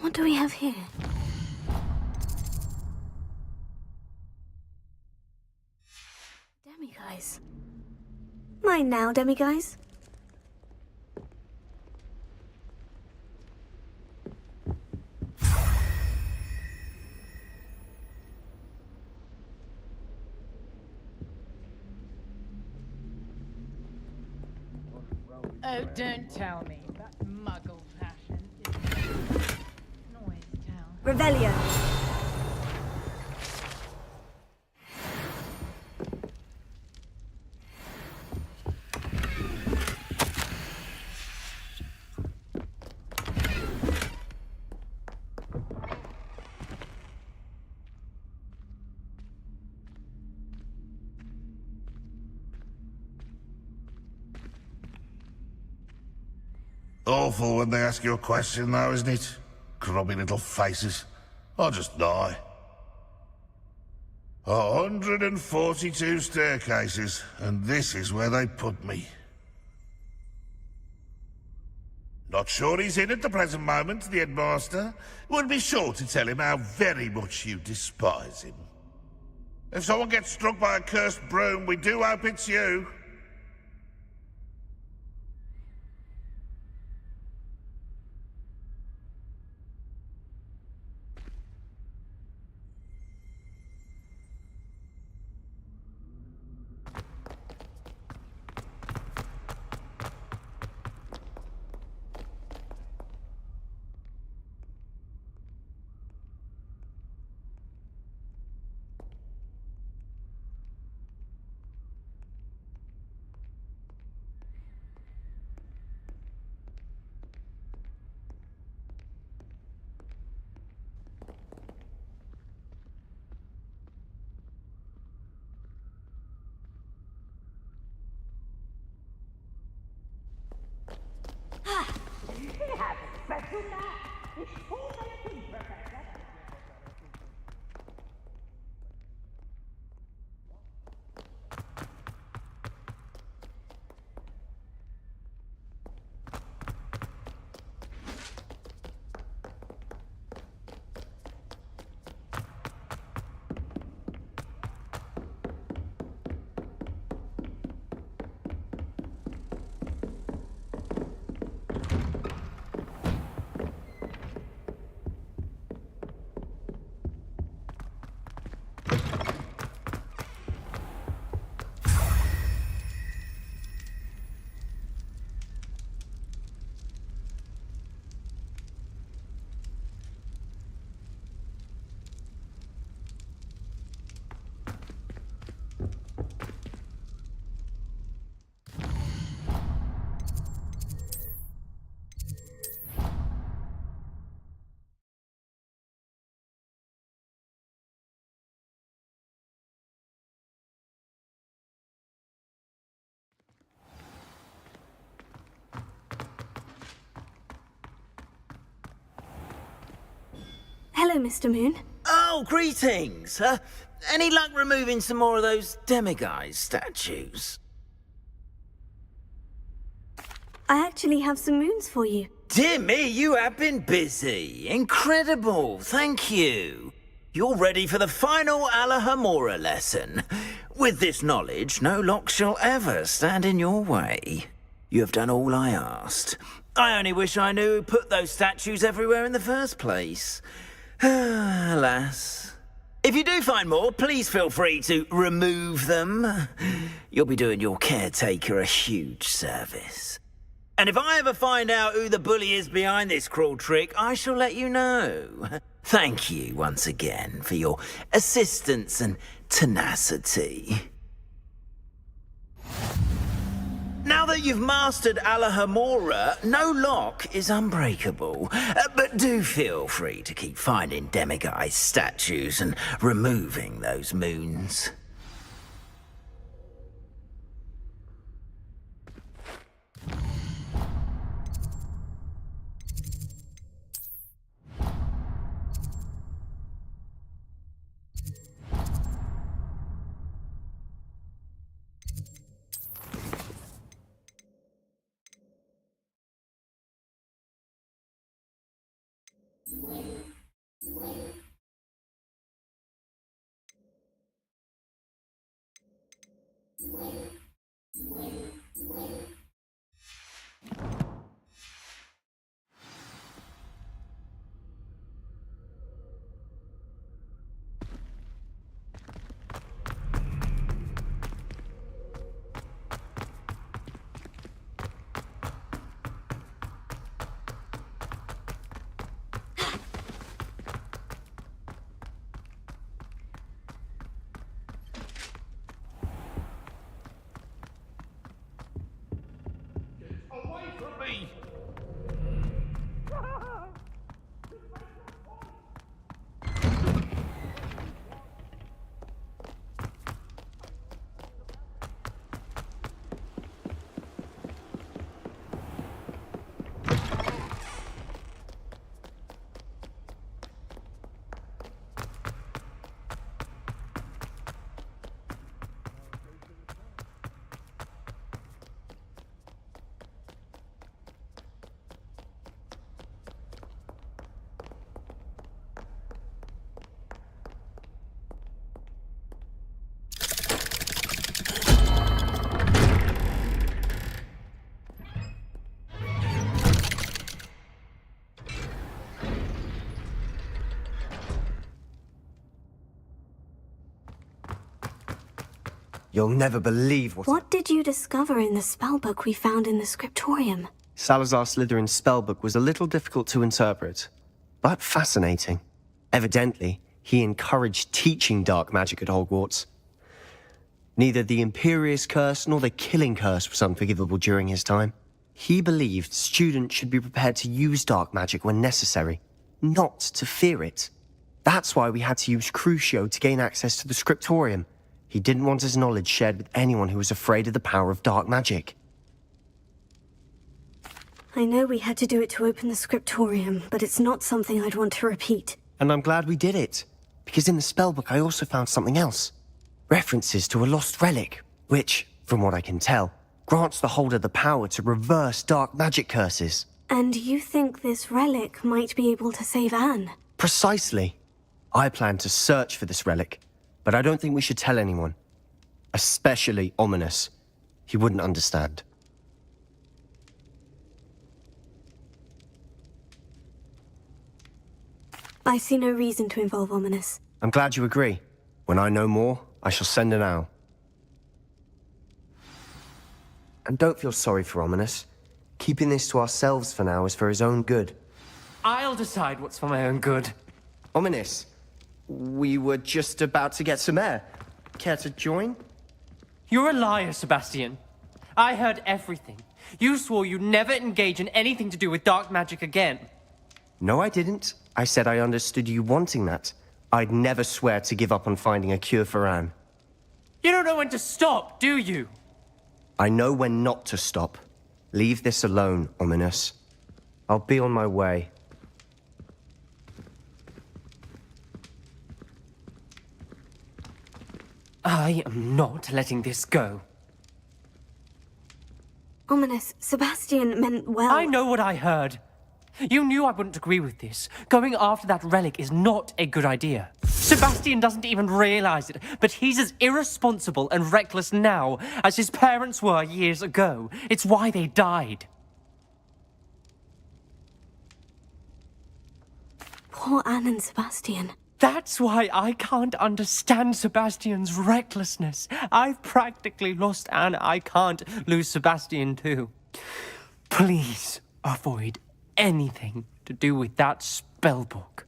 What do we have here? Demiguise. Mine now, Demiguise. Oh, don't tell me. That muggle fashion is noise town. Revelio. Awful when they ask you a question, though, isn't it? Grubby little faces. I'll just die. 142 staircases, and this is where they put me. Not sure he's in at the present moment, the headmaster. Would be sure to tell him how very much you despise him. If someone gets struck by a cursed broom, we do hope it's you. Hello, Mr. Moon. Oh, greetings. Any luck removing some more of those demiguise statues? I actually have some moons for you. Dear me, you have been busy. Incredible, thank you. You're ready for the final Alahamora lesson. With this knowledge, no lock shall ever stand in your way. You have done all I asked. I only wish I knew who put those statues everywhere in the first place. Alas. If you do find more, please feel free to remove them. You'll be doing your caretaker a huge service. And if I ever find out who the bully is behind this cruel trick, I shall let you know. Thank you once again for your assistance and tenacity. Now that you've mastered Alahamora, no lock is unbreakable. But do feel free to keep finding demiguise statues and removing those moons. Away from me! You'll never believe What did you discover in the spellbook we found in the scriptorium? Salazar Slytherin's spellbook was a little difficult to interpret, but fascinating. Evidently, he encouraged teaching dark magic at Hogwarts. Neither the Imperious Curse nor the Killing Curse was unforgivable during his time. He believed students should be prepared to use dark magic when necessary, not to fear it. That's why we had to use Crucio to gain access to the scriptorium. He didn't want his knowledge shared with anyone who was afraid of the power of dark magic. I know we had to do it to open the scriptorium, but it's not something I'd want to repeat. And I'm glad we did it, because in the spellbook I also found something else. References to a lost relic, which, from what I can tell, grants the holder the power to reverse dark magic curses. And you think this relic might be able to save Anne? Precisely. I plan to search for this relic, but I don't think we should tell anyone. Especially Ominous. He wouldn't understand. I see no reason to involve Ominous. I'm glad you agree. When I know more, I shall send an owl. And don't feel sorry for Ominous. Keeping this to ourselves for now is for his own good. I'll decide what's for my own good. Ominous, we were just about to get some air. Care to join? You're a liar, Sebastian. I heard everything. You swore you'd never engage in anything to do with dark magic again. No, I didn't. I said I understood you wanting that. I'd never swear to give up on finding a cure for Anne. You don't know when to stop, do you? I know when not to stop. Leave this alone, Ominous. I'll be on my way. I am not letting this go. Ominous, Sebastian meant well. I know what I heard. You knew I wouldn't agree with this. Going after that relic is not a good idea. Sebastian doesn't even realize it, but he's as irresponsible and reckless now as his parents were years ago. It's why they died. Poor Anne and Sebastian. That's why I can't understand Sebastian's recklessness. I've practically lost Anne. I can't lose Sebastian too. Please avoid anything to do with that spellbook.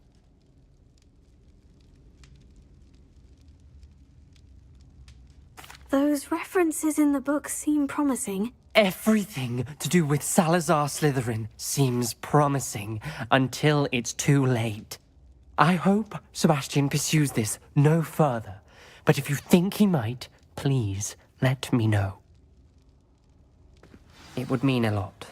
Those references in the book seem promising. Everything to do with Salazar Slytherin seems promising until it's too late. I hope Sebastian pursues this no further, but if you think he might, please let me know. It would mean a lot.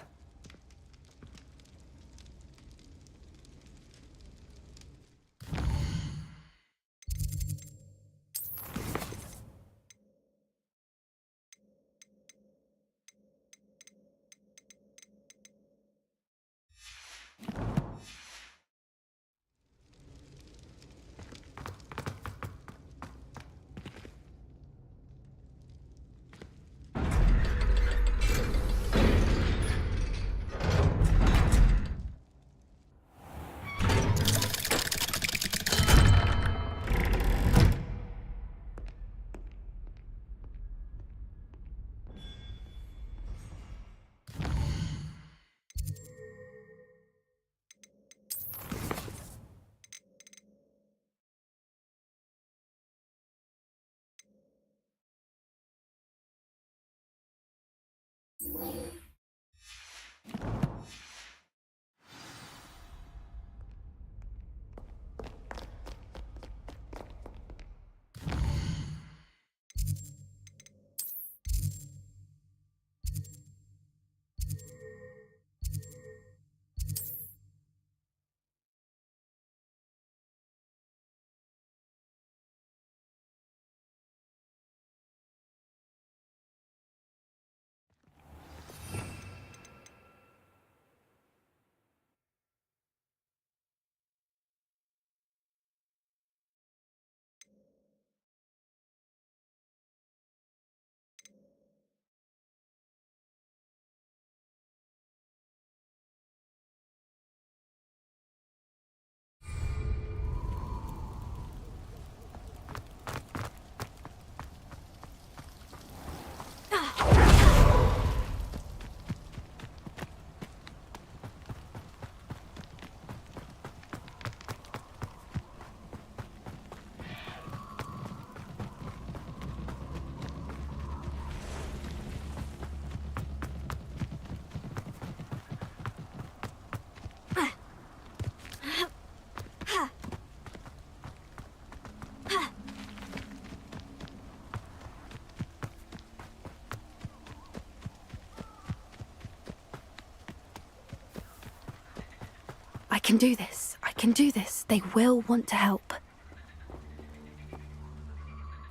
I can do this. I can do this. They will want to help.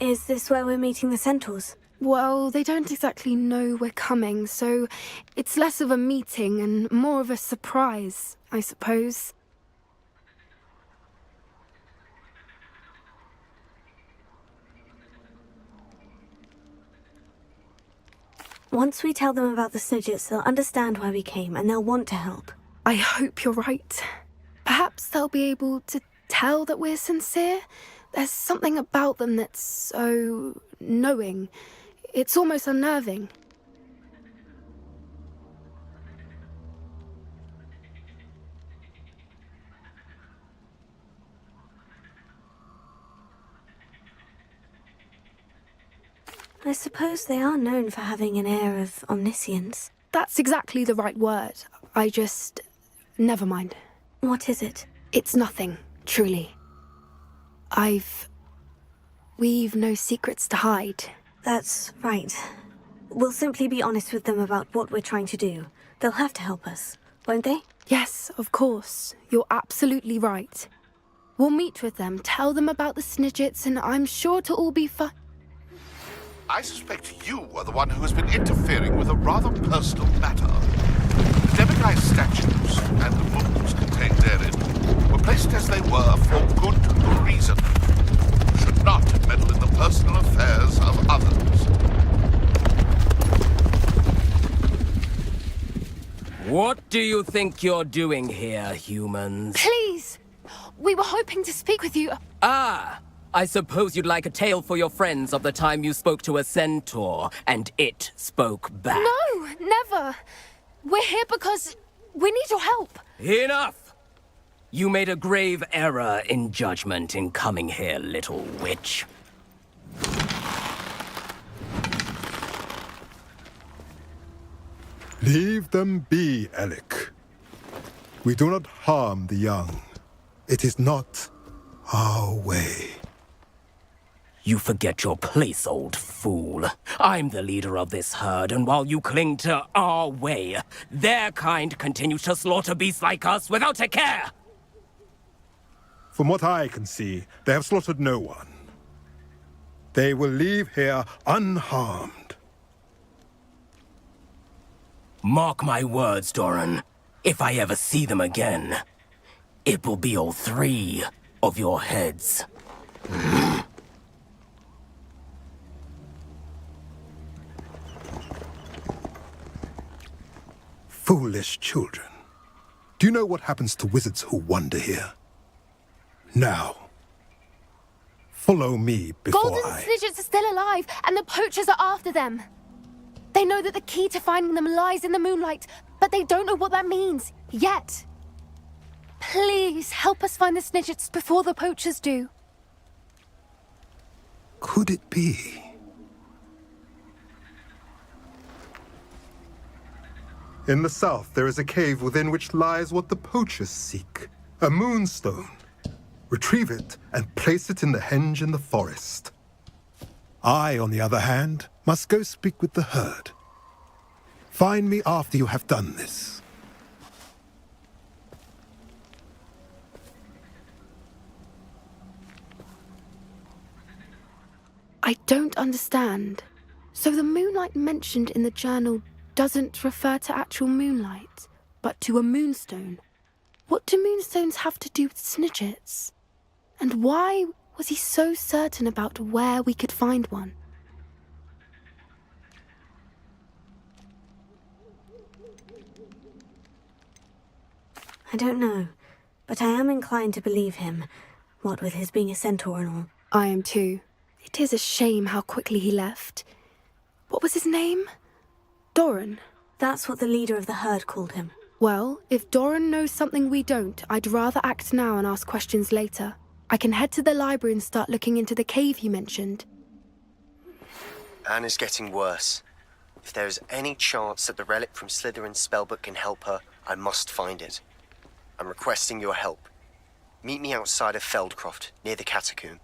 Is this where we're meeting the centaurs? Well, they don't exactly know we're coming, so it's less of a meeting and more of a surprise, I suppose. Once we tell them about the Snidgets, they'll understand why we came and they'll want to help. I hope you're right. Perhaps they'll be able to tell that we're sincere. There's something about them that's so knowing. It's almost unnerving. I suppose they are known for having an air of omniscience. That's exactly the right word. Never mind. What is it? It's nothing, truly. We've no secrets to hide. That's right. We'll simply be honest with them about what we're trying to do. They'll have to help us, won't they? Yes, of course. You're absolutely right. We'll meet with them, tell them about the Snidgets, and I'm sure it'll all be fine. I suspect you are the one who has been interfering with a rather personal matter. The Demiguise statues and the books contained therein were placed as they were for good reason. You should not meddle in the personal affairs of others. What do you think you're doing here, humans? Please! We were hoping to speak with you. Ah! I suppose you'd like a tale for your friends of the time you spoke to a centaur, and it spoke back. No, never. We're here because we need your help. Enough! You made a grave error in judgment in coming here, little witch. Leave them be, Alec. We do not harm the young. It is not our way. You forget your place, old fool. I'm the leader of this herd, and while you cling to our way, their kind continues to slaughter beasts like us without a care! From what I can see, they have slaughtered no one. They will leave here unharmed. Mark my words, Doran. If I ever see them again, it will be all 3 of your heads. Foolish children. Do you know what happens to wizards who wander here? Now, follow me before Golden Snidgets are still alive, and the poachers are after them. They know that the key to finding them lies in the moonlight, but they don't know what that means, yet. Please, help us find the Snidgets before the poachers do. Could it be? In the south, there is a cave within which lies what the poachers seek. A moonstone. Retrieve it and place it in the henge in the forest. I, on the other hand, must go speak with the herd. Find me after you have done this. I don't understand. So the moonlight mentioned in the journal doesn't refer to actual moonlight, but to a moonstone. What do moonstones have to do with snidgets? And why was he so certain about where we could find one? I don't know, but I am inclined to believe him, what with his being a centaur and all. I am too. It is a shame how quickly he left. What was his name? Doran. That's what the leader of the herd called him. Well, if Doran knows something we don't, I'd rather act now and ask questions later. I can head to the library and start looking into the cave you mentioned. Anne is getting worse. If there is any chance that the relic from Slytherin's spellbook can help her, I must find it. I'm requesting your help. Meet me outside of Feldcroft, near the catacomb.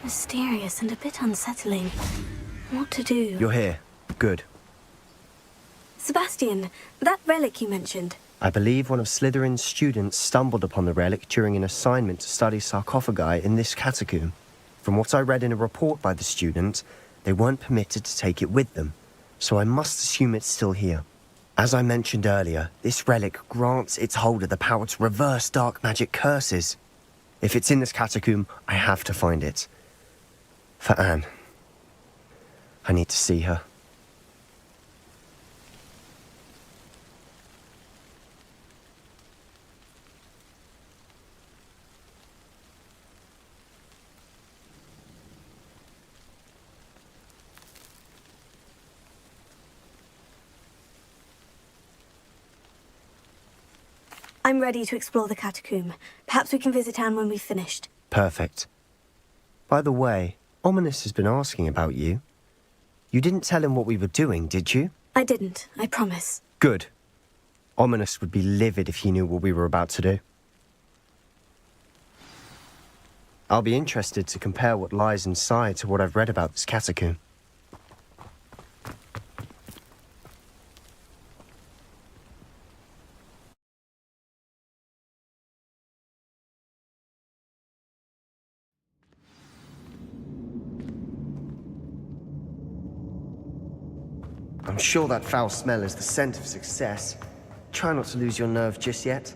Mysterious and a bit unsettling. What to do? You're here. Good. Sebastian, that relic you mentioned. I believe one of Slytherin's students stumbled upon the relic during an assignment to study sarcophagi in this catacomb. From what I read in a report by the student, they weren't permitted to take it with them, so I must assume it's still here. As I mentioned earlier, this relic grants its holder the power to reverse dark magic curses. If it's in this catacomb, I have to find it. For Anne. I need to see her. I'm ready to explore the catacomb. Perhaps we can visit Anne when we've finished. Perfect. By the way, Ominous has been asking about you. You didn't tell him what we were doing, did you? I didn't, I promise. Good. Ominous would be livid if he knew what we were about to do. I'll be interested to compare what lies inside to what I've read about this catacomb. I'm sure that foul smell is the scent of success. Try not to lose your nerve just yet.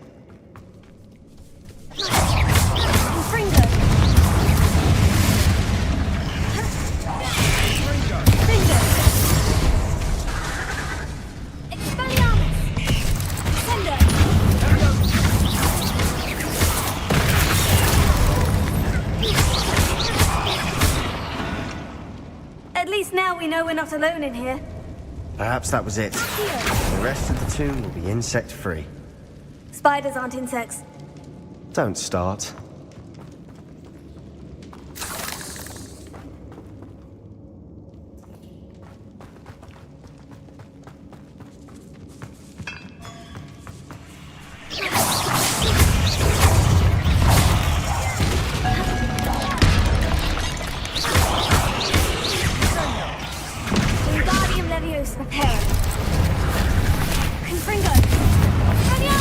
At least now we know we're not alone in here. Perhaps that was it. The rest of the tomb will be insect-free. Spiders aren't insects. Don't start. Wingardium Leviosa, prepare. Confringo. Revelio!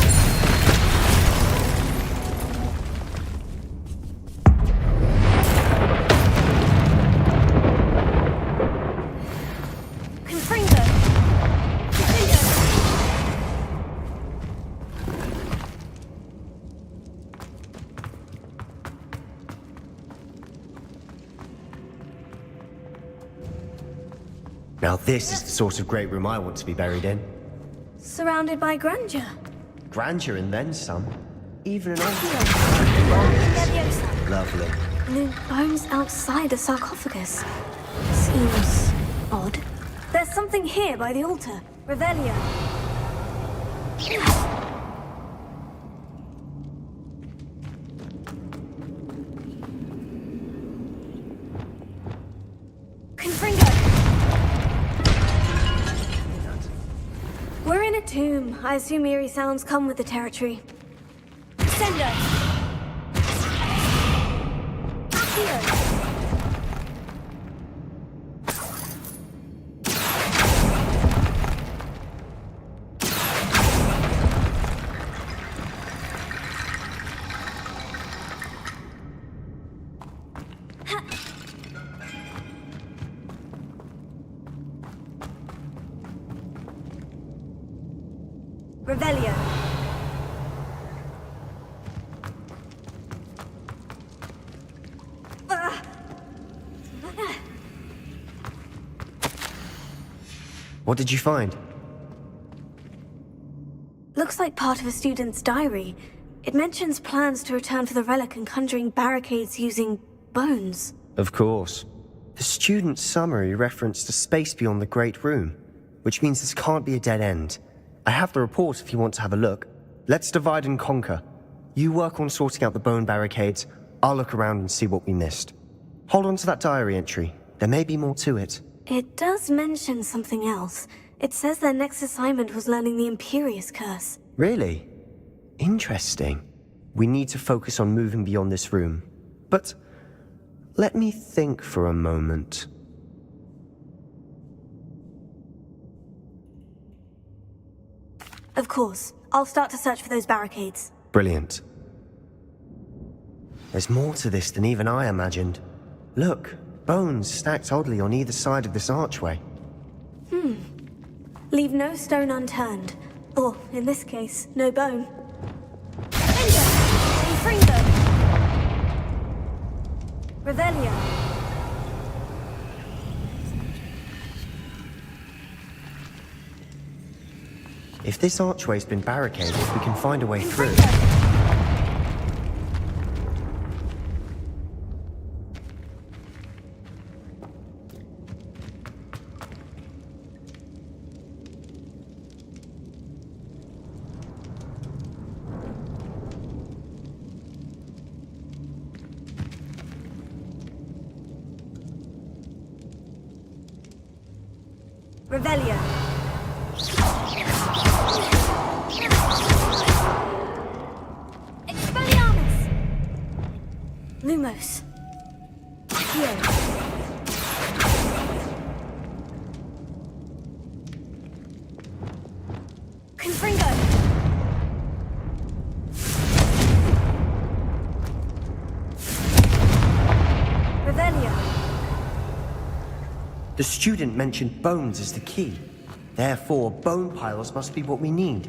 Confringo. Confringo. Now this is the sort of great room I want to be buried in. Surrounded by grandeur. Grandeur and then some. Even an Leviosa. Lovely. New bones outside a sarcophagus. Seems odd. There's something here by the altar. Revelio. Confringo. We're in a tomb. I assume eerie sounds come with the territory. Sendo. Accio. Revelio. What did you find? Looks like part of a student's diary. It mentions plans to return for the relic and conjuring barricades using bones. Of course. The student's summary referenced a space beyond the Great Room, which means this can't be a dead end. I have the report if you want to have a look. Let's divide and conquer. You work on sorting out the bone barricades. I'll look around and see what we missed. Hold on to that diary entry. There may be more to it. It does mention something else. It says their next assignment was learning the Imperious Curse. Really? Interesting. We need to focus on moving beyond this room. But let me think for a moment. Of course. I'll start to search for those barricades. Brilliant. There's more to this than even I imagined. Look, bones stacked oddly on either side of this archway. Leave no stone unturned. Or, in this case, no bone. Confringo. Revelio. If this archway's been barricaded, we can find a way through. Revelio. Expelliarmus! Lumos. Here. Confringo. Revelio. The student mentioned bones as the key. Therefore, bone piles must be what we need.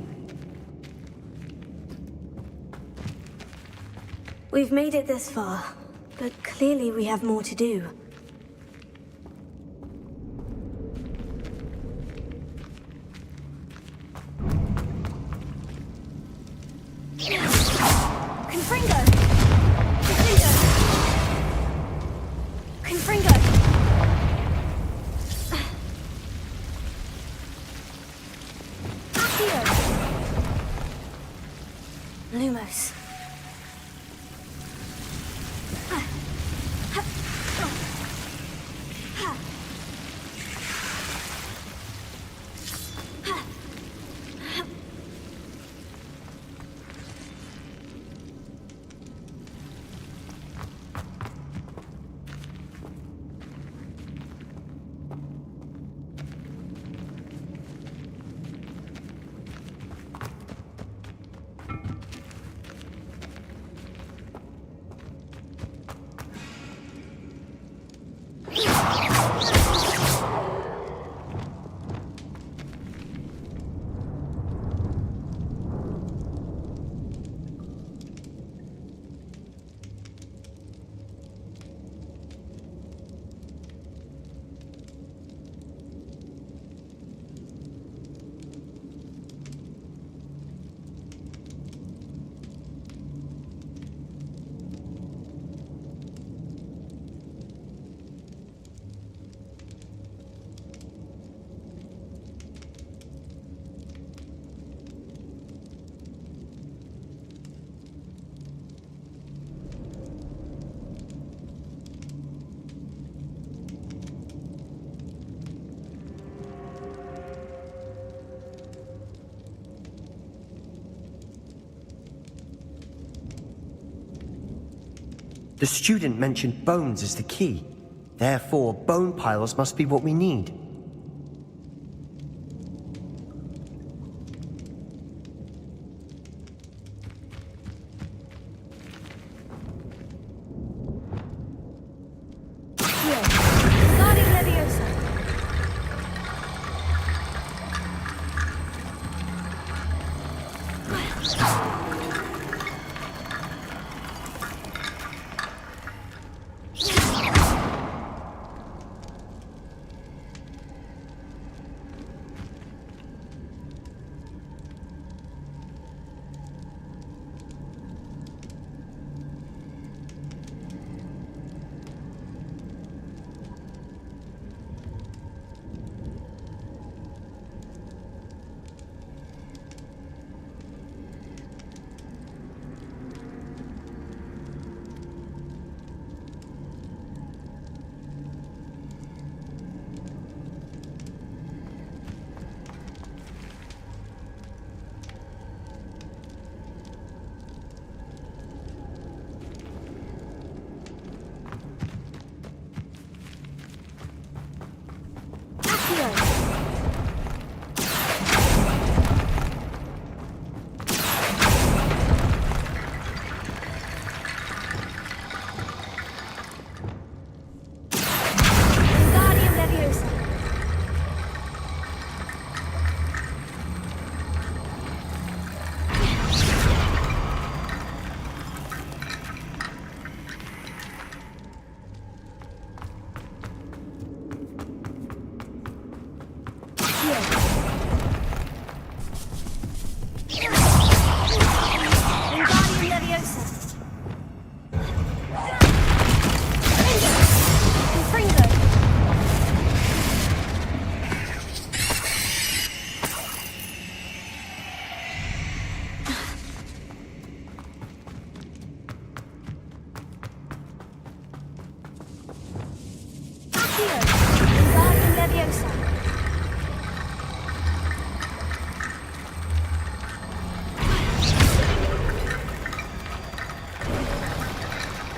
We've made it this far, but clearly we have more to do. Confringo! Confringo! Confringo! Lumos. The student mentioned bones as the key. Therefore, bone piles must be what we need.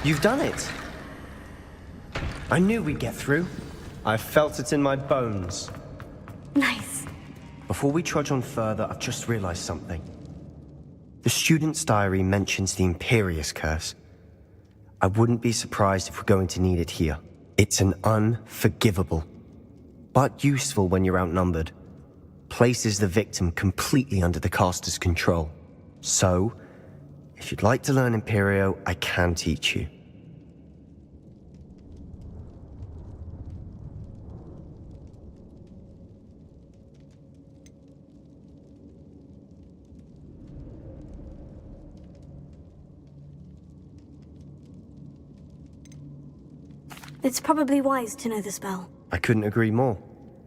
You've done it! I knew we'd get through. I felt it in my bones. Nice. Before we trudge on further, I've just realized something. The student's diary mentions the Imperious Curse. I wouldn't be surprised if we're going to need it here. It's an unforgivable, but useful when you're outnumbered. Places the victim completely under the caster's control. So, if you'd like to learn Imperio, I can teach you. It's probably wise to know the spell. I couldn't agree more.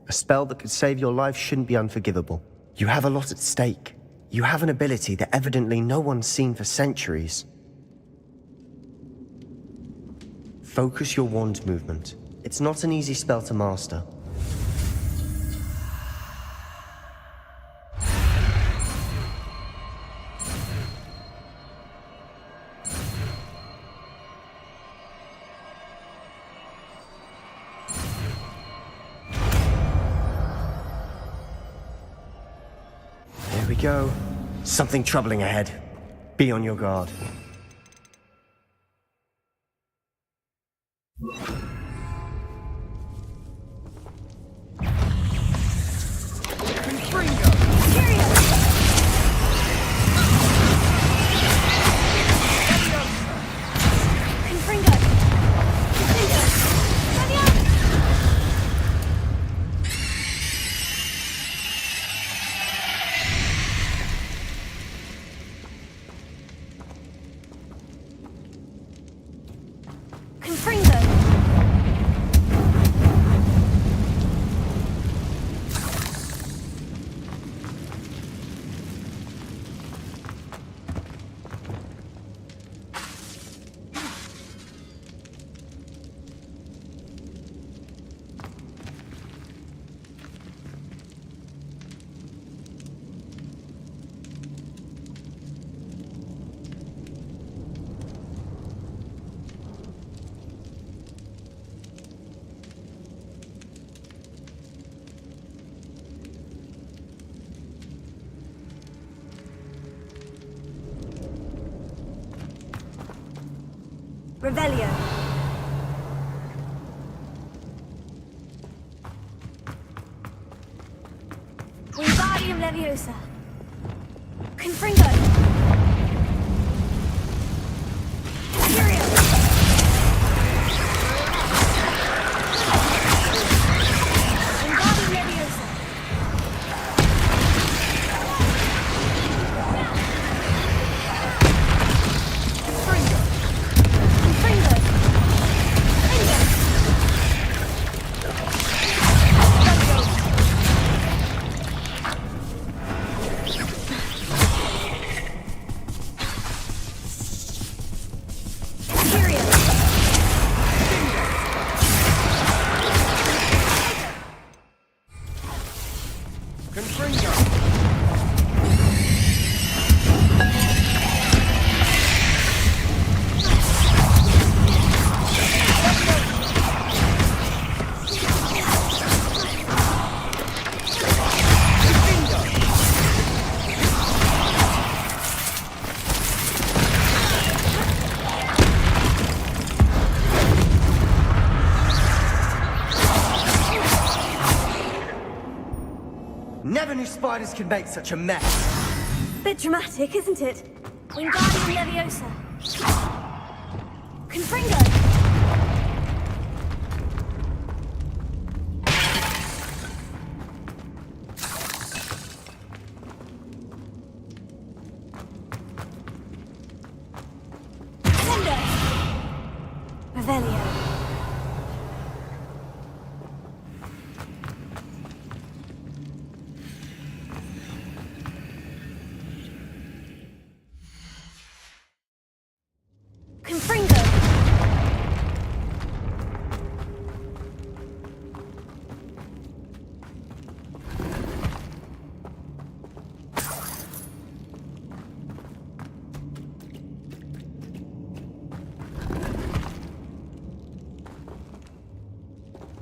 A spell that could save your life shouldn't be unforgivable. You have a lot at stake. You have an ability that evidently no one's seen for centuries. Focus your wand movement. It's not an easy spell to master. There we go. Something troubling ahead. Be on your guard. Revelio. Wingardium Leviosa. Confringo. Never knew spiders could make such a mess. Bit dramatic, isn't it? Wingardium Leviosa. Confringo. Revelio. Confringo.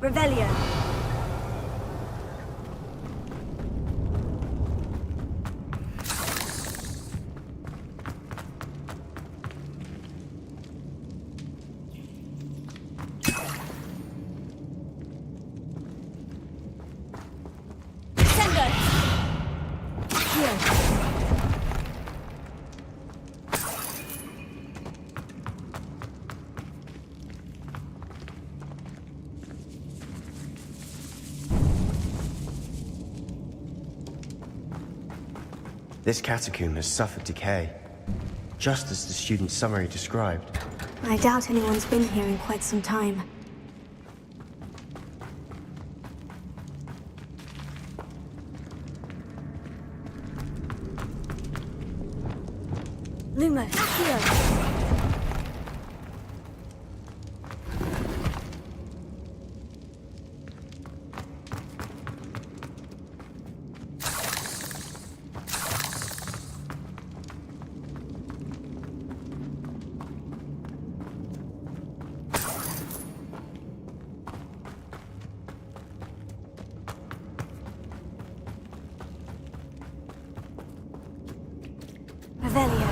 Revelio. This catacomb has suffered decay, just as the student's summary described. I doubt anyone's been here in quite some time. Lumos. Accio. Revelio.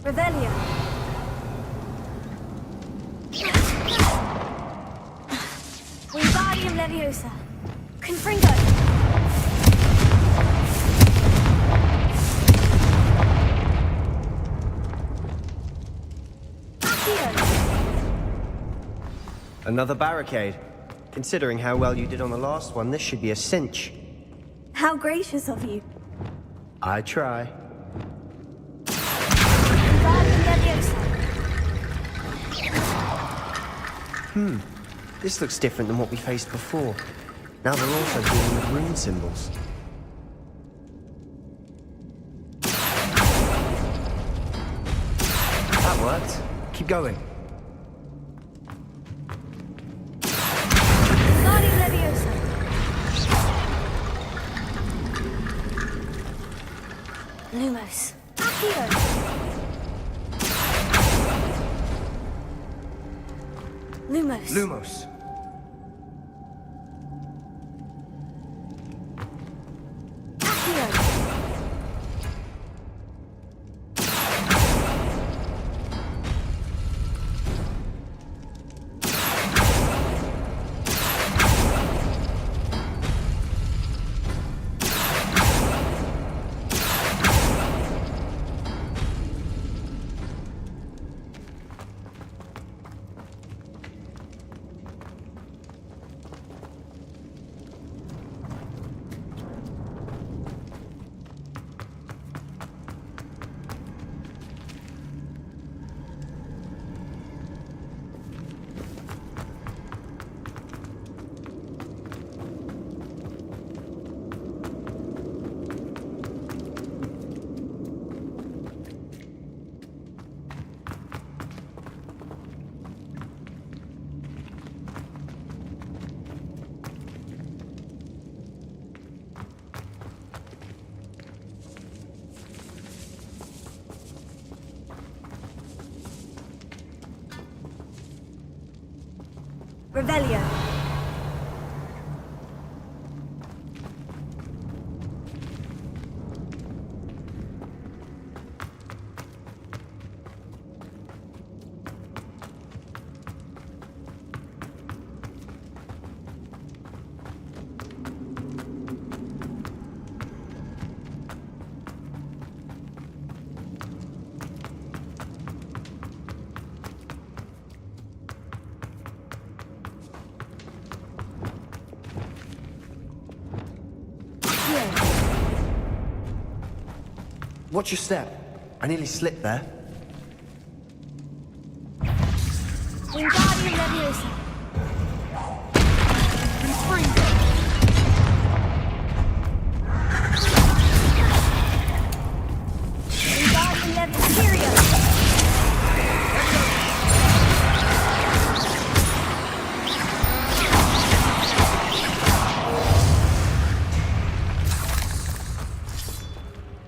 Revelio. Wingardium Leviosa. Confringo. Another barricade. Considering how well you did on the last one, this should be a cinch. How gracious of you. I try. This looks different than what we faced before. Now they're also dealing with rune symbols. That worked. Keep going. Wingardium Leviosa. Lumos. Accio. Lumos. Lumos. Revelio. Watch your step. I nearly slipped there. Wingardium Leviosa. Wingardium Leviosa.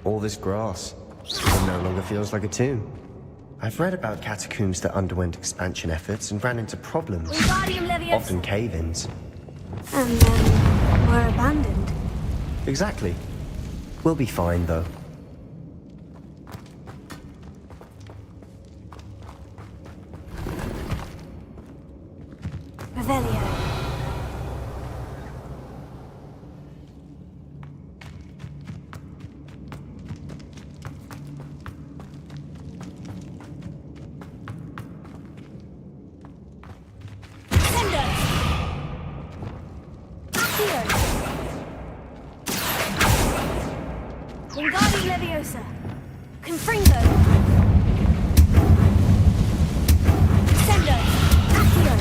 All this grass. It no longer feels like a tomb. I've read about catacombs that underwent expansion efforts and ran into problems. Wingardium Leviosa. Often cave-ins. And then were abandoned. Exactly. We'll be fine, though. Revelio. Wingardium Leviosa. Confringo. Sendo. Accio.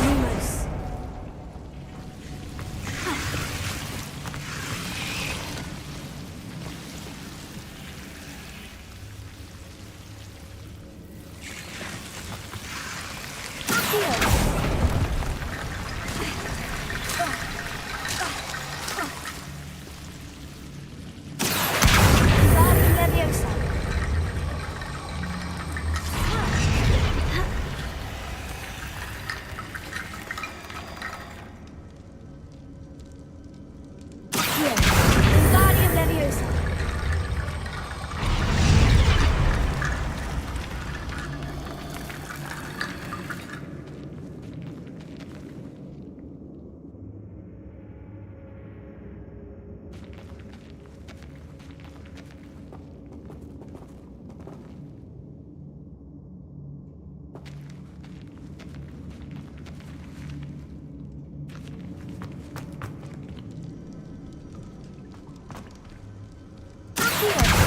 Lumos. Wingardium Leviosa. Wingardium Leviosa.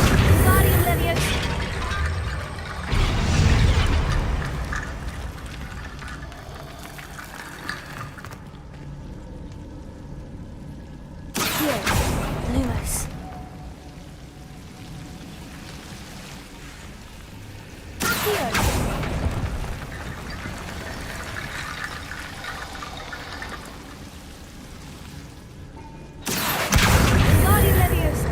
Wingardium Leviosa. Lumos. Wingardium Leviosa.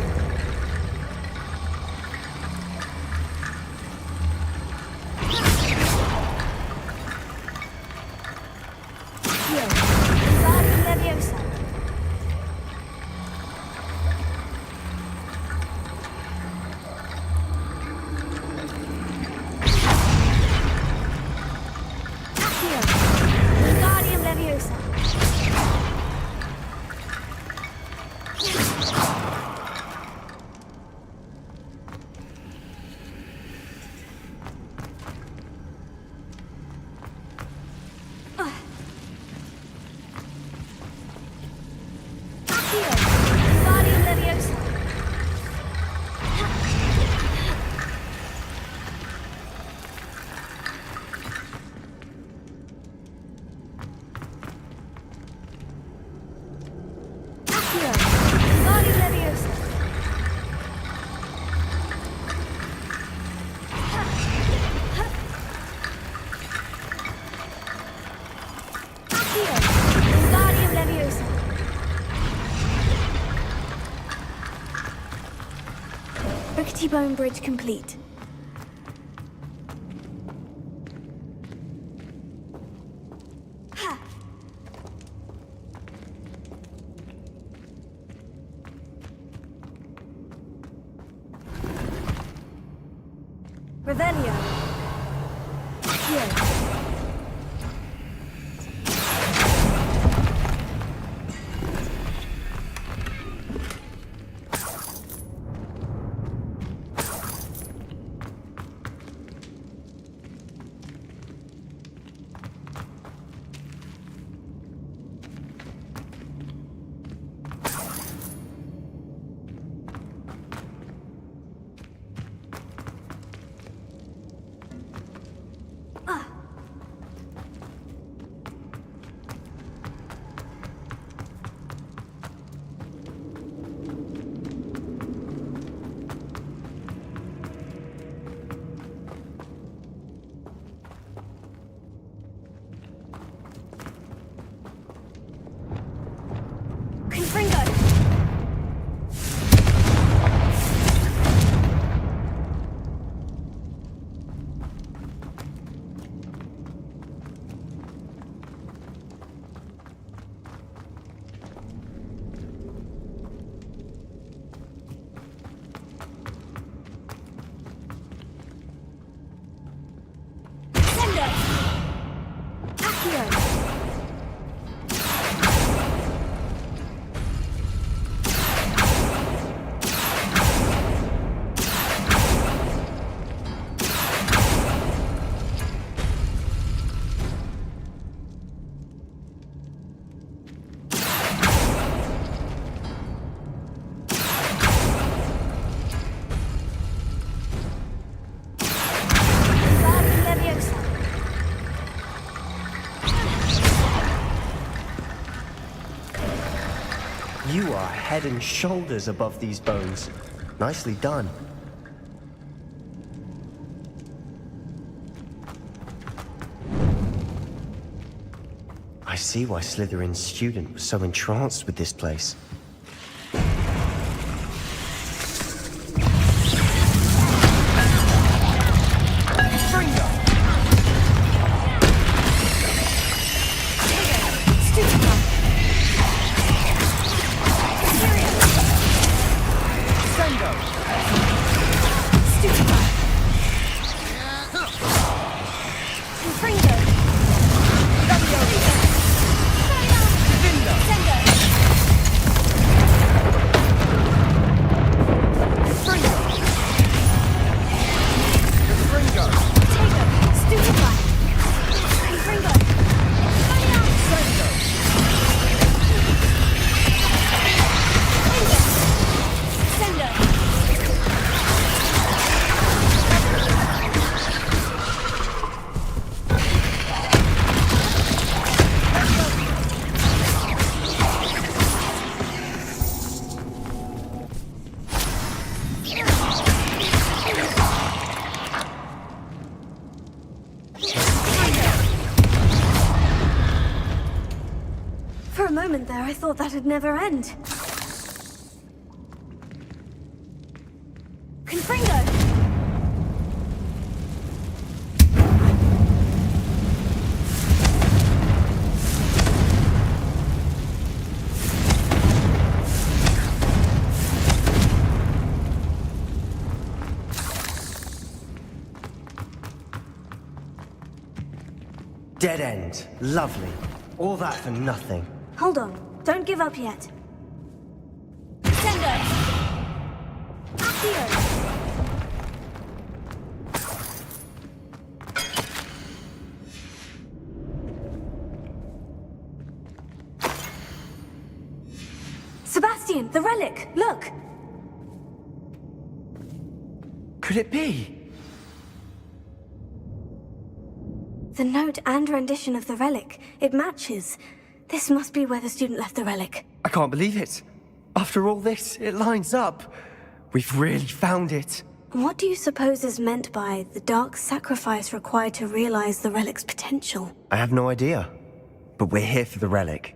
Wingardium Leviosa. Wingardium Leviosa. Wingardium Leviosa. Wingardium Leviosa. Wingardium Leviosa. Rickety Bone Bridge complete. Revelio. Here. head and shoulders above these bones. Nicely done. I see why Slytherin's student was so entranced with this place. There, I thought that'd never end. Confringo! Dead end. Lovely. All that for nothing. Hold on. Don't give up yet. Sendo! Accio! Sebastian, the relic! Look! Could it be? The note and rendition of the relic. It matches. This must be where the student left the relic. I can't believe it. After all this, it lines up. We've really found it. What do you suppose is meant by the dark sacrifice required to realize the relic's potential? I have no idea. But we're here for the relic.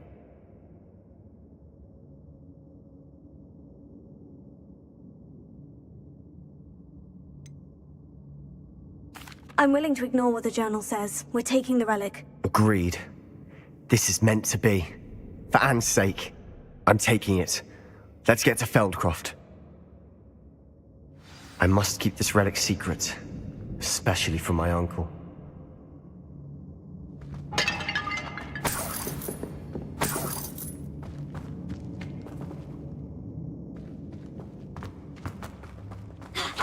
I'm willing to ignore what the journal says. We're taking the relic. Agreed. This is meant to be. For Anne's sake. I'm taking it. Let's get to Feldcroft. I must keep this relic secret. Especially from my uncle.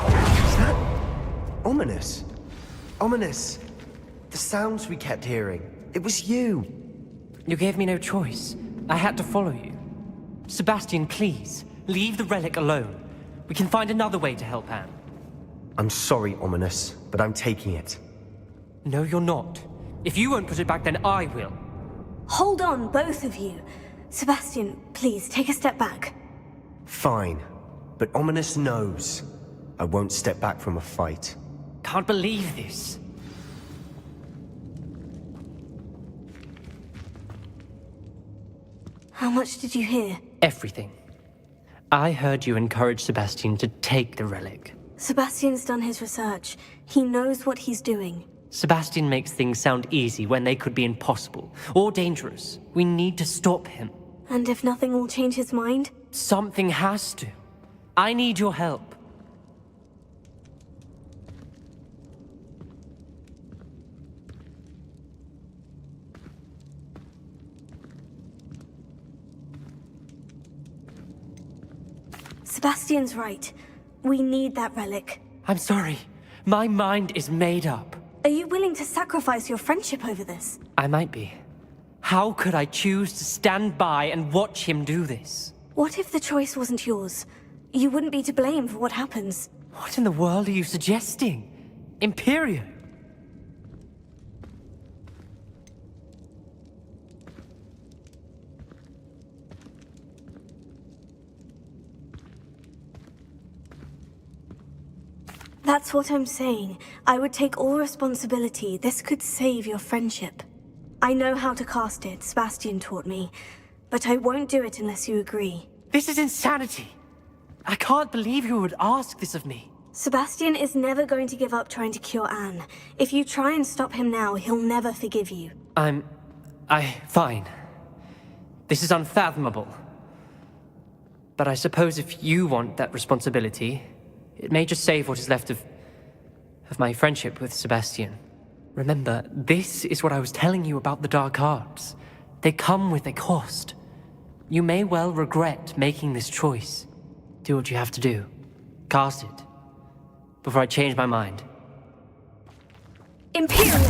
Is that ominous? Ominous. The sounds we kept hearing. It was you. You gave me no choice. I had to follow you. Sebastian, please, leave the relic alone. We can find another way to help Anne. I'm sorry, Ominous, but I'm taking it. No, you're not. If you won't put it back, then I will. Hold on, both of you. Sebastian, please, take a step back. Fine. But Ominous knows. I won't step back from a fight. Can't believe this. How much did you hear? Everything. I heard you encourage Sebastian to take the relic. Sebastian's done his research. He knows what he's doing. Sebastian makes things sound easy when they could be impossible or dangerous. We need to stop him. And if nothing will change his mind? Something has to. I need your help. Sebastian's right. We need that relic. I'm sorry. My mind is made up. Are you willing to sacrifice your friendship over this? I might be. How could I choose to stand by and watch him do this? What if the choice wasn't yours? You wouldn't be to blame for what happens. What in the world are you suggesting? Imperio? That's what I'm saying. I would take all responsibility. This could save your friendship. I know how to cast it, Sebastian taught me. But I won't do it unless you agree. This is insanity. I can't believe you would ask this of me. Sebastian is never going to give up trying to cure Anne. If you try and stop him now, he'll never forgive you. Fine. This is unfathomable. But I suppose if you want that responsibility, it may just save what is left of my friendship with Sebastian. Remember, this is what I was telling you about the dark arts. They come with a cost. You may well regret making this choice. Do what you have to do. Cast it. Before I change my mind. Imperial!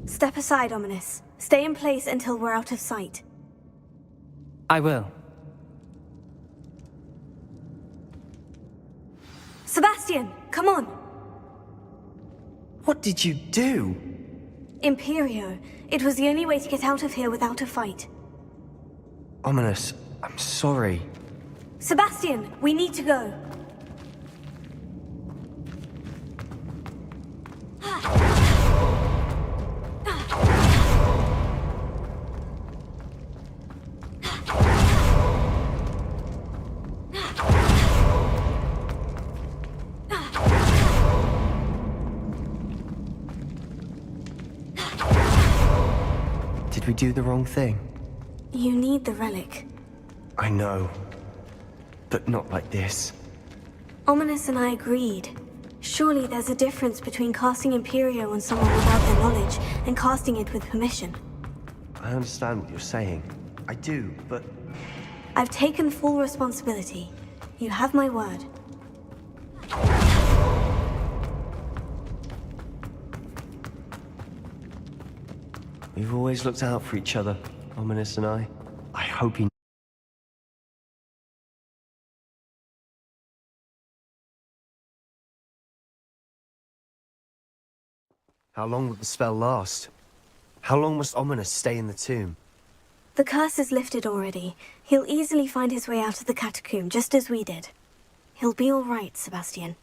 Step aside, Ominous. Stay in place until we're out of sight. I will. Sebastian, come on! What did you do? Imperio. It was the only way to get out of here without a fight. Ominous, I'm sorry. Sebastian, we need to go. Did we do the wrong thing? You need the relic. I know. But not like this. Ominous and I agreed. Surely there's a difference between casting Imperio on someone without their knowledge and casting it with permission. I understand what you're saying. I do, but... I've taken full responsibility. You have my word. We've always looked out for each other, Ominous and I. I hope he... How long will the spell last? How long must Ominous stay in the tomb? The curse is lifted already. He'll easily find his way out of the catacomb, just as we did. He'll be all right, Sebastian.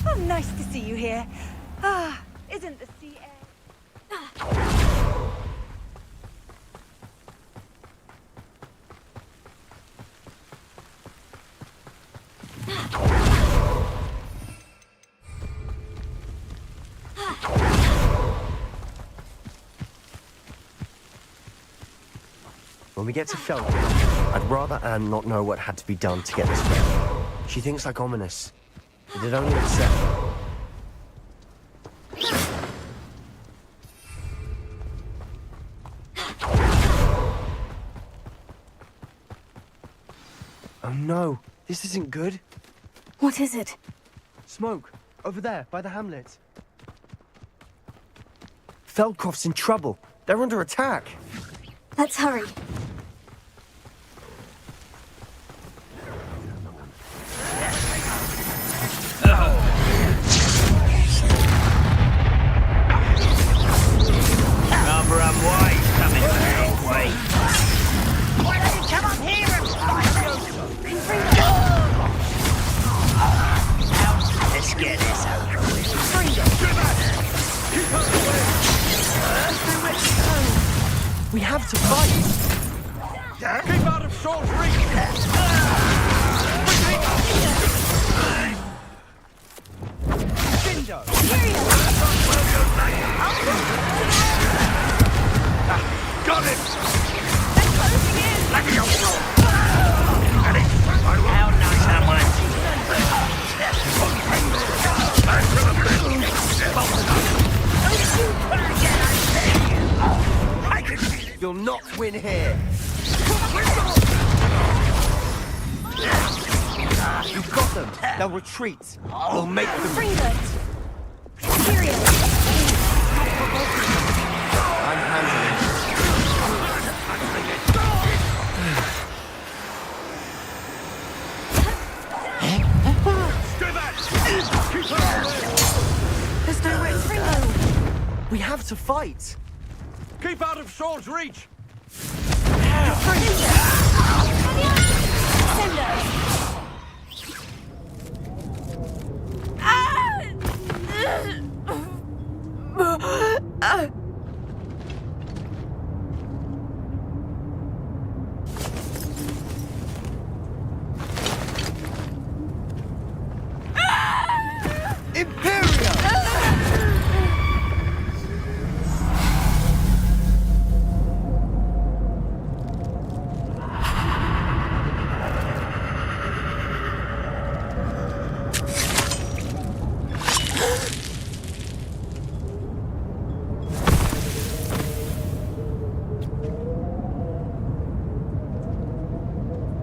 Oh, nice to see you here. Ah, isn't the sea air... When we get to Felton, I'd rather Anne not know what had to be done to get this ready. She thinks like Ominous. But it only accept. Oh no, this isn't good. What is it? Smoke, over there, by the hamlet. Feldcroft's in trouble. They're under attack. Let's hurry. Why don't you come up here and fight? Let's get this over with. We have to fight. Keep out of short reach. Got it! How nice I You'll not win here. You've got them. They'll retreat. We'll make them. I'm handling it. Stay back! Keep her away! There's nowhere to go. We have to fight. Keep out of sword's reach!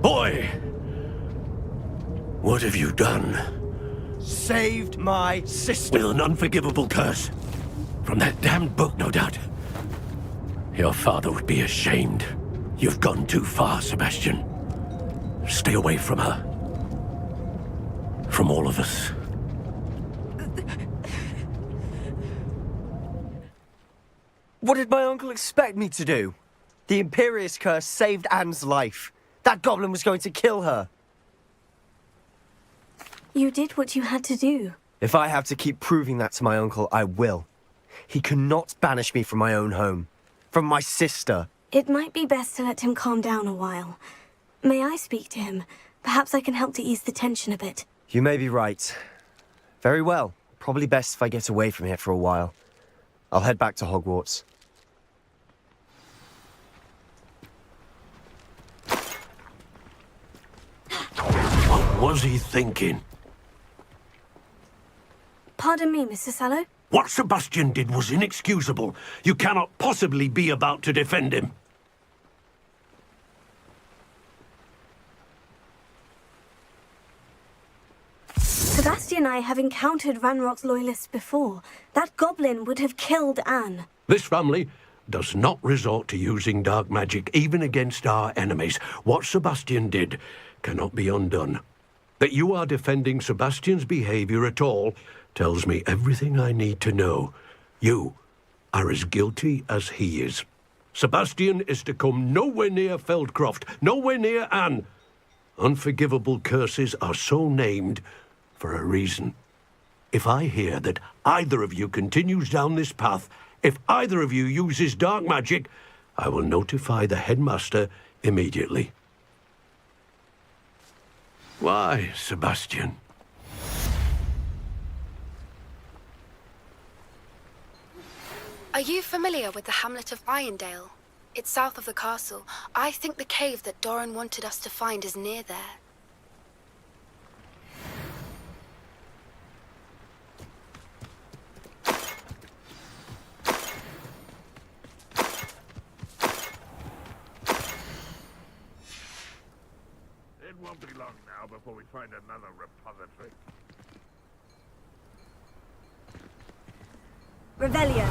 Boy! What have you done? Saved my sister. With an unforgivable curse. From that damned book, no doubt. Your father would be ashamed. You've gone too far, Sebastian. Stay away from her. From all of us. What did my uncle expect me to do? The Imperious curse saved Anne's life. That goblin was going to kill her. You did what you had to do. If I have to keep proving that to my uncle, I will. He cannot banish me from my own home. From my sister. It might be best to let him calm down a while. May I speak to him? Perhaps I can help to ease the tension a bit. You may be right. Very well. Probably best if I get away from here for a while. I'll head back to Hogwarts. What was he thinking? Pardon me, Mr. Sallow? What Sebastian did was inexcusable. You cannot possibly be about to defend him. Sebastian and I have encountered Ranrock's loyalists before. That goblin would have killed Anne. This family does not resort to using dark magic even against our enemies. What Sebastian did cannot be undone. That you are defending Sebastian's behavior at all tells me everything I need to know. You are as guilty as he is. Sebastian is to come nowhere near Feldcroft, nowhere near Anne. Unforgivable curses are so named for a reason. If I hear that either of you continues down this path, if either of you uses dark magic, I will notify the headmaster immediately. Why, Sebastian? Are you familiar with the hamlet of Irondale? It's south of the castle. I think the cave that Doran wanted us to find is near there. It won't be long now before we find another repository. Revelio.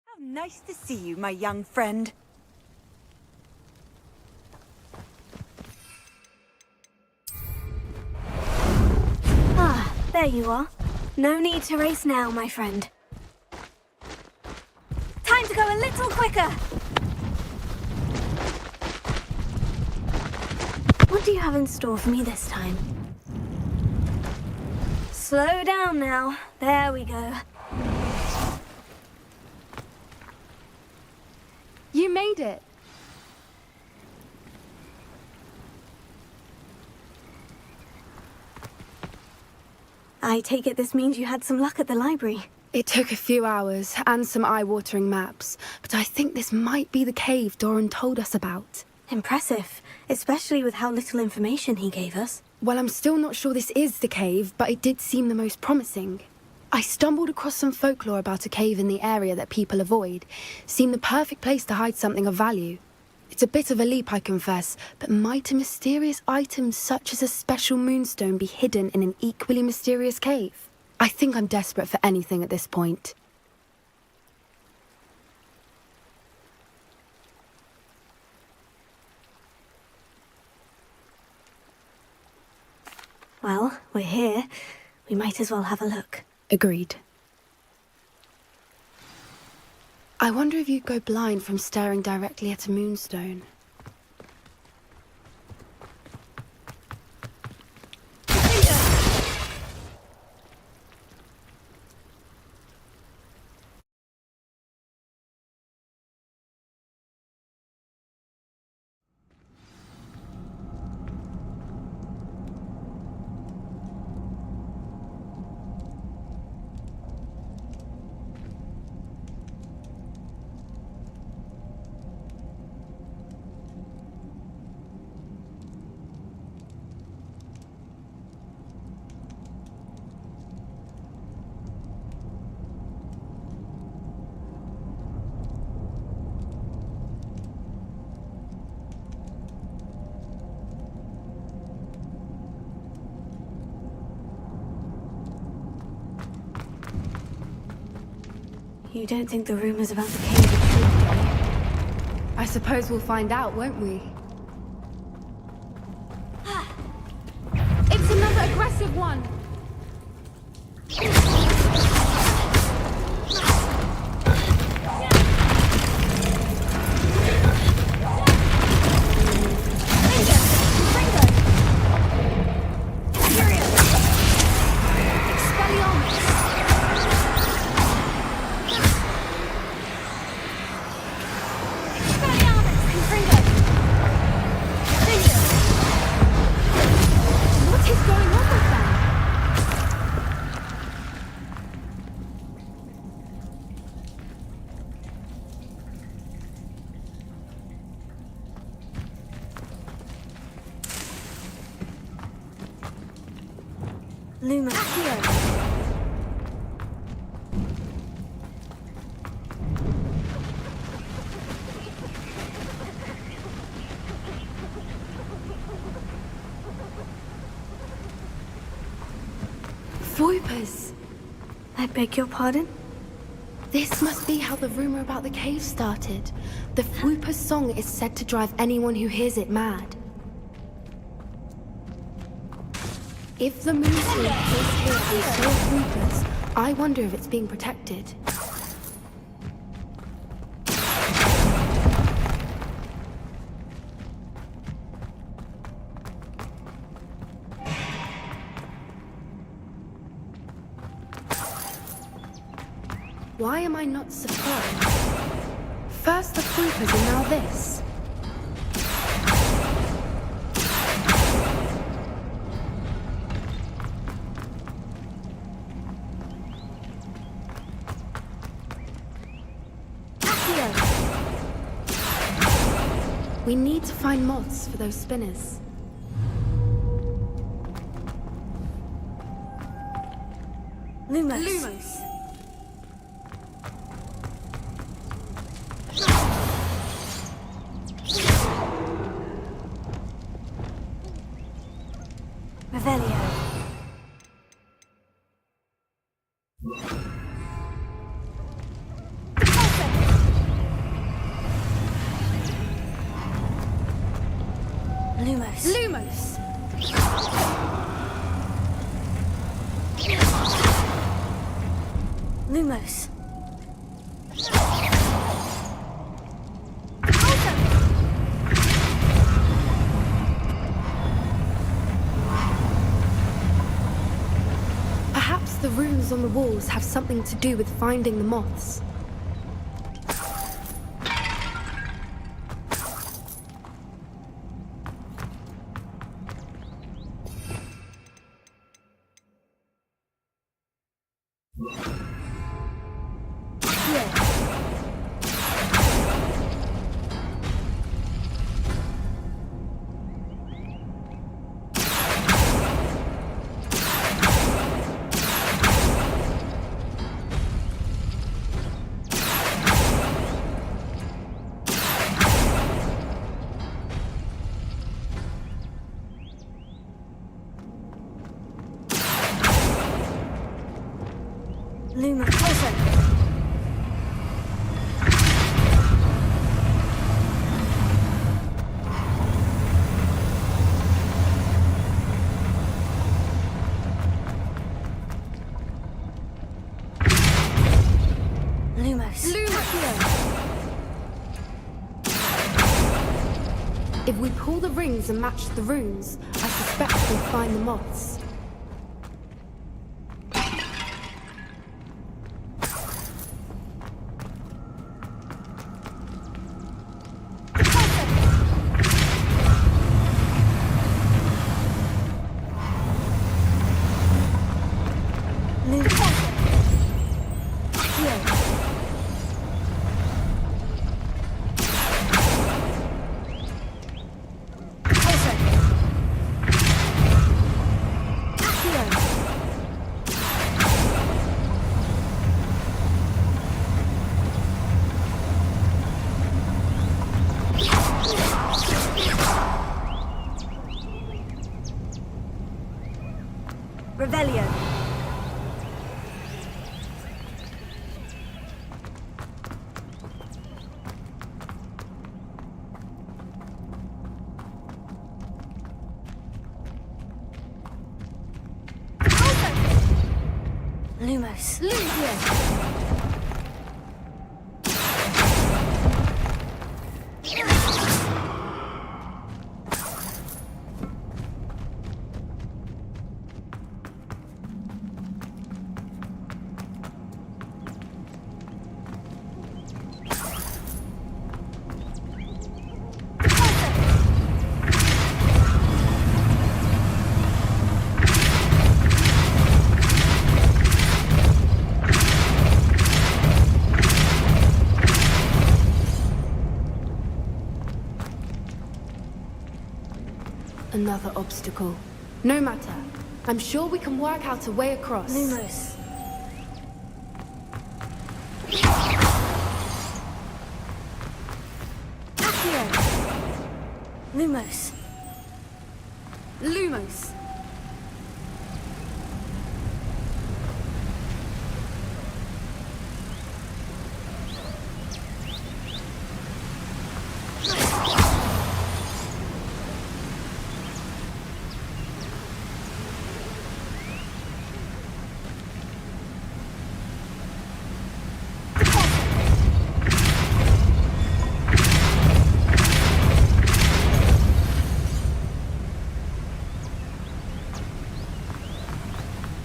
How nice to see you, my young friend. There you are. No need to race now, my friend. Time to go a little quicker! What do you have in store for me this time? Slow down now. There we go. You made it. I take it this means you had some luck at the library. It took a few hours and some eye-watering maps, but I think this might be the cave Doran told us about. Impressive, especially with how little information he gave us. Well, I'm still not sure this is the cave, but it did seem the most promising. I stumbled across some folklore about a cave in the area that people avoid. Seemed the perfect place to hide something of value. It's a bit of a leap, I confess, but might a mysterious item such as a special moonstone be hidden in an equally mysterious cave? I think I'm desperate for anything at this point. Well, we're here. We might as well have a look. Agreed. I wonder if you'd go blind from staring directly at a moonstone. You don't think the rumors about the cave are true, do you? I suppose we'll find out, won't we? It's another aggressive one! Lumos. Voipers! I beg your pardon? This must be how the rumor about the cave started. The Voiper's song is said to drive anyone who hears it mad. If the moonstone is here and so Voipers, I wonder if it's being protected. Why am I not surprised? First the Voipers and now this. We need to find moths for those spinners. Lumos. Lumos. Revelio. Lumos. Lumos! runes on the walls have something to do with finding the moths. Lumos, closer! Lumos. If we pull the rings and match the runes, I suspect we'll find the moths. Revelio. Lumos. Another obstacle. No matter. I'm sure we can work out a way across. Lumos. Lumos. Lumos.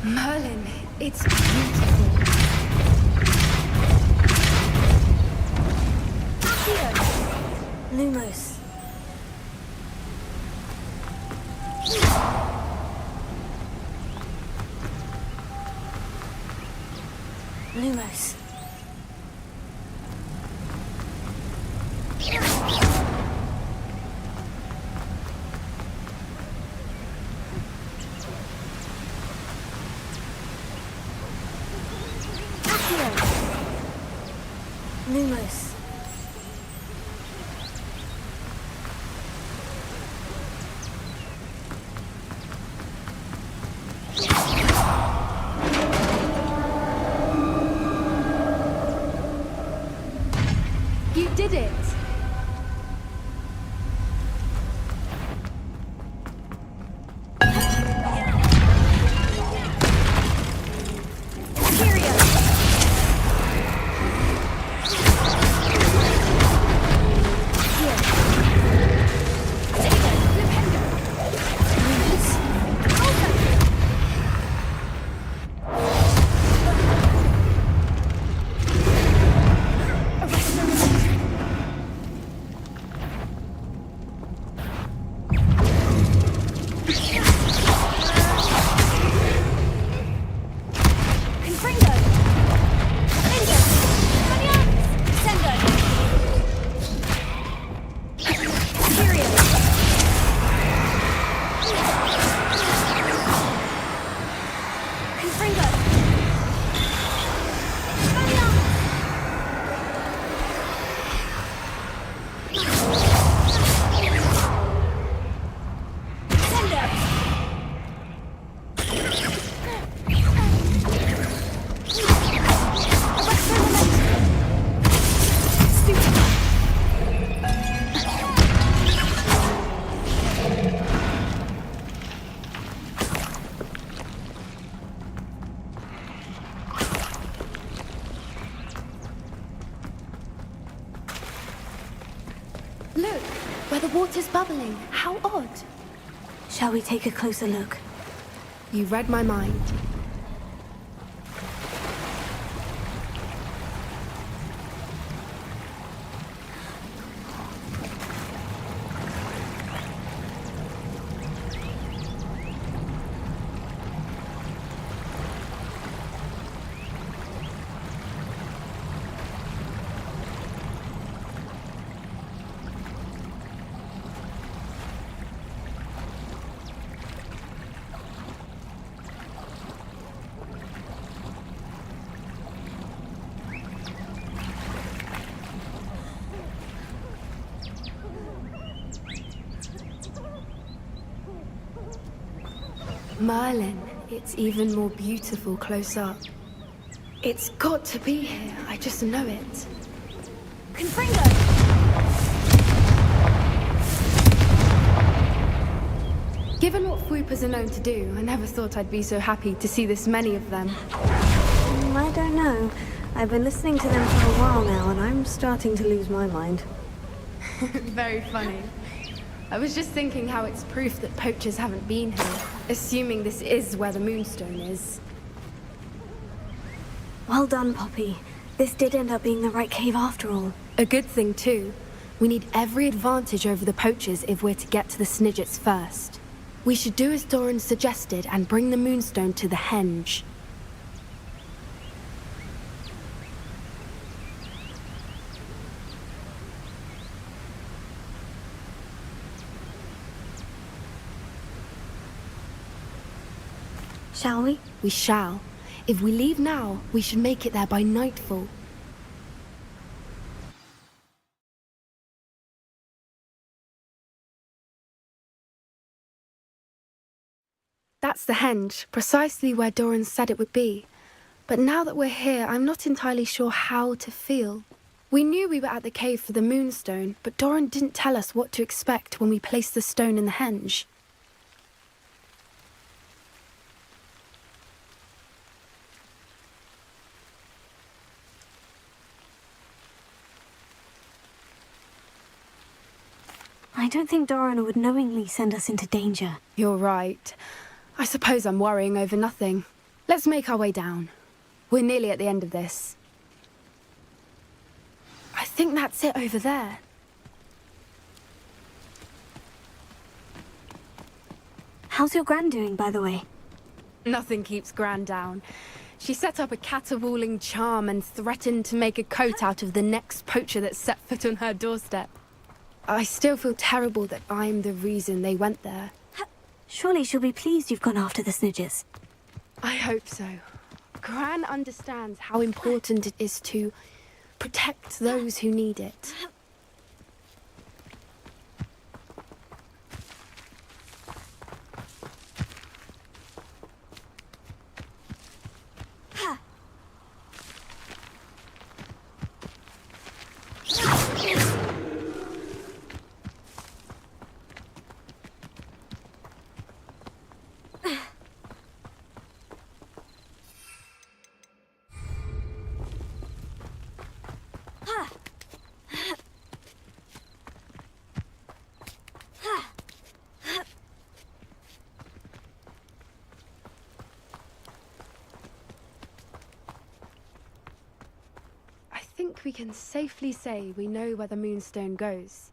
Merlin, it's beautiful. Lumos. Lumos. Lumos. You did it! Look, where the water's bubbling. How odd. Shall we take a closer look? You read my mind. Merlin, it's even more beautiful close up. It's got to be here, I just know it. Confringo! Given what Fwoopas are known to do, I never thought I'd be so happy to see this many of them. I don't know. I've been listening to them for a while now, and I'm starting to lose my mind. Very funny. I was just thinking how it's proof that poachers haven't been here, assuming this is where the Moonstone is. Well done, Poppy. This did end up being the right cave after all. A good thing, too. We need every advantage over the poachers if we're to get to the Snidgets first. We should do as Doran suggested and bring the Moonstone to the Henge. Shall we? We shall. If we leave now, we should make it there by nightfall. That's the Henge, precisely where Doran said it would be. But now that we're here, I'm not entirely sure how to feel. We knew we were at the cave for the Moonstone, but Doran didn't tell us what to expect when we placed the stone in the Henge. I don't think Doran would knowingly send us into danger. You're right. I suppose I'm worrying over nothing. Let's make our way down. We're nearly at the end of this. I think that's it over there. How's your Gran doing, by the way? Nothing keeps Gran down. She set up a caterwauling charm and threatened to make a coat out of the next poacher that set foot on her doorstep. I still feel terrible that I'm the reason they went there. Surely she'll be pleased you've gone after the Snidgets. I hope so. Gran understands how important it is to protect those who need it. I think we can safely say we know where the Moonstone goes.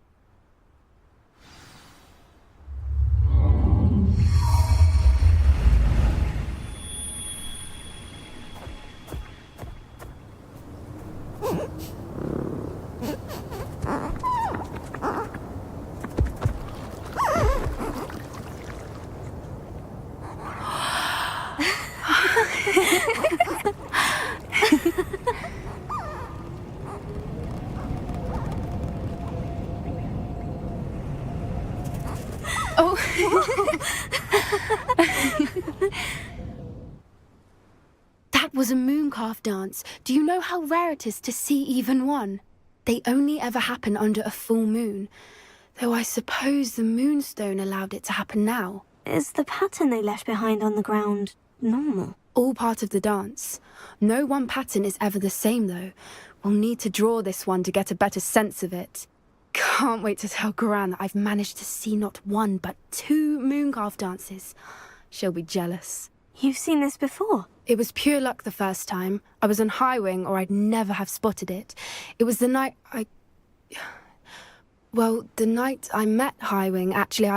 That was a mooncalf dance. Do you know how rare it is to see even one? They only ever happen under a full moon. Though I suppose the Moonstone allowed it to happen now. Is the pattern they left behind on the ground normal? All part of the dance. No one pattern is ever the same, though. We'll need to draw this one to get a better sense of it. can't wait to tell Gran that I've managed to see not one but 2 Mooncarve dances. She'll be jealous. You've seen this before? It was pure luck the first time. I was on Highwing, or I'd never have spotted it. It was the night Well, the night I met Highwing, actually,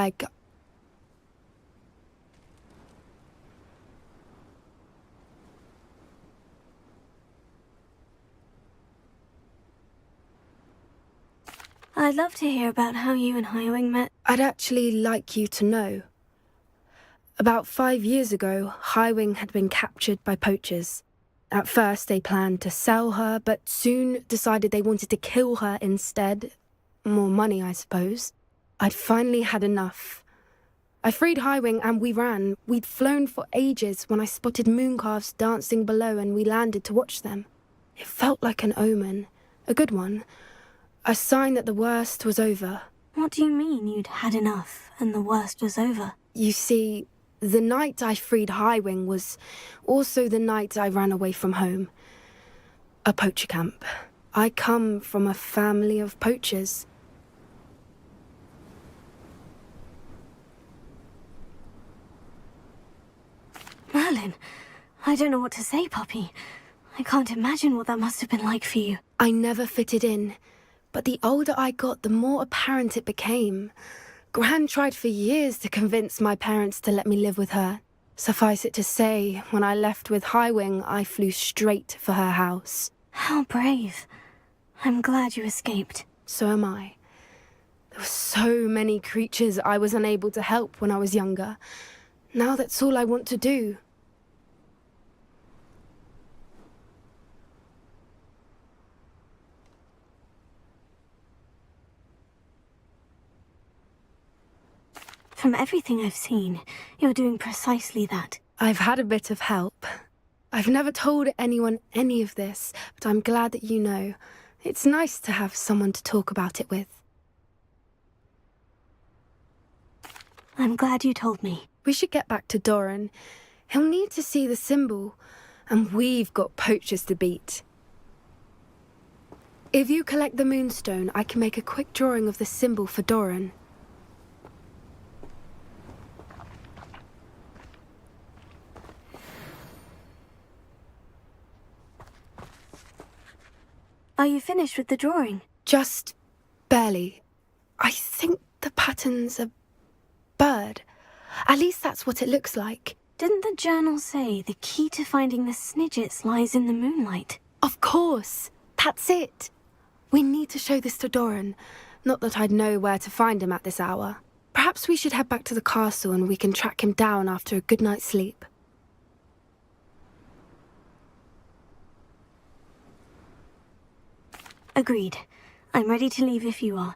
I'd love to hear about how you and Highwing met. I'd actually like you to know. About 5 years ago, Highwing had been captured by poachers. At first, they planned to sell her, but soon decided they wanted to kill her instead. More money, I suppose. I'd finally had enough. I freed Highwing and we ran. We'd flown for ages when I spotted Mooncarves dancing below and we landed to watch them. It felt like an omen. A good one. A sign that the worst was over. What do you mean you'd had enough and the worst was over? You see, the night I freed Highwing was also the night I ran away from home. A poacher camp. I come from a family of poachers. Merlin, I don't know what to say, puppy. I can't imagine what that must have been like for you. I never fitted in, but the older I got, the more apparent it became. Gran tried for years to convince my parents to let me live with her. Suffice it to say, when I left with Highwing, I flew straight for her house. How brave. I'm glad you escaped. So am I. There were so many creatures I was unable to help when I was younger. Now that's all I want to do. From everything I've seen, you're doing precisely that. I've had a bit of help. I've never told anyone any of this, but I'm glad that you know. It's nice to have someone to talk about it with. I'm glad you told me. We should get back to Doran. He'll need to see the symbol, and we've got poachers to beat. If you collect the moonstone, I can make a quick drawing of the symbol for Doran. Are you finished with the drawing? Just barely. I think the pattern's a bird. At least that's what it looks like. Didn't the journal say the key to finding the Snidgets lies in the moonlight? Of course. That's it. We need to show this to Doran. Not that I'd know where to find him at this hour. Perhaps we should head back to the castle and we can track him down after a good night's sleep. Agreed. I'm ready to leave if you are.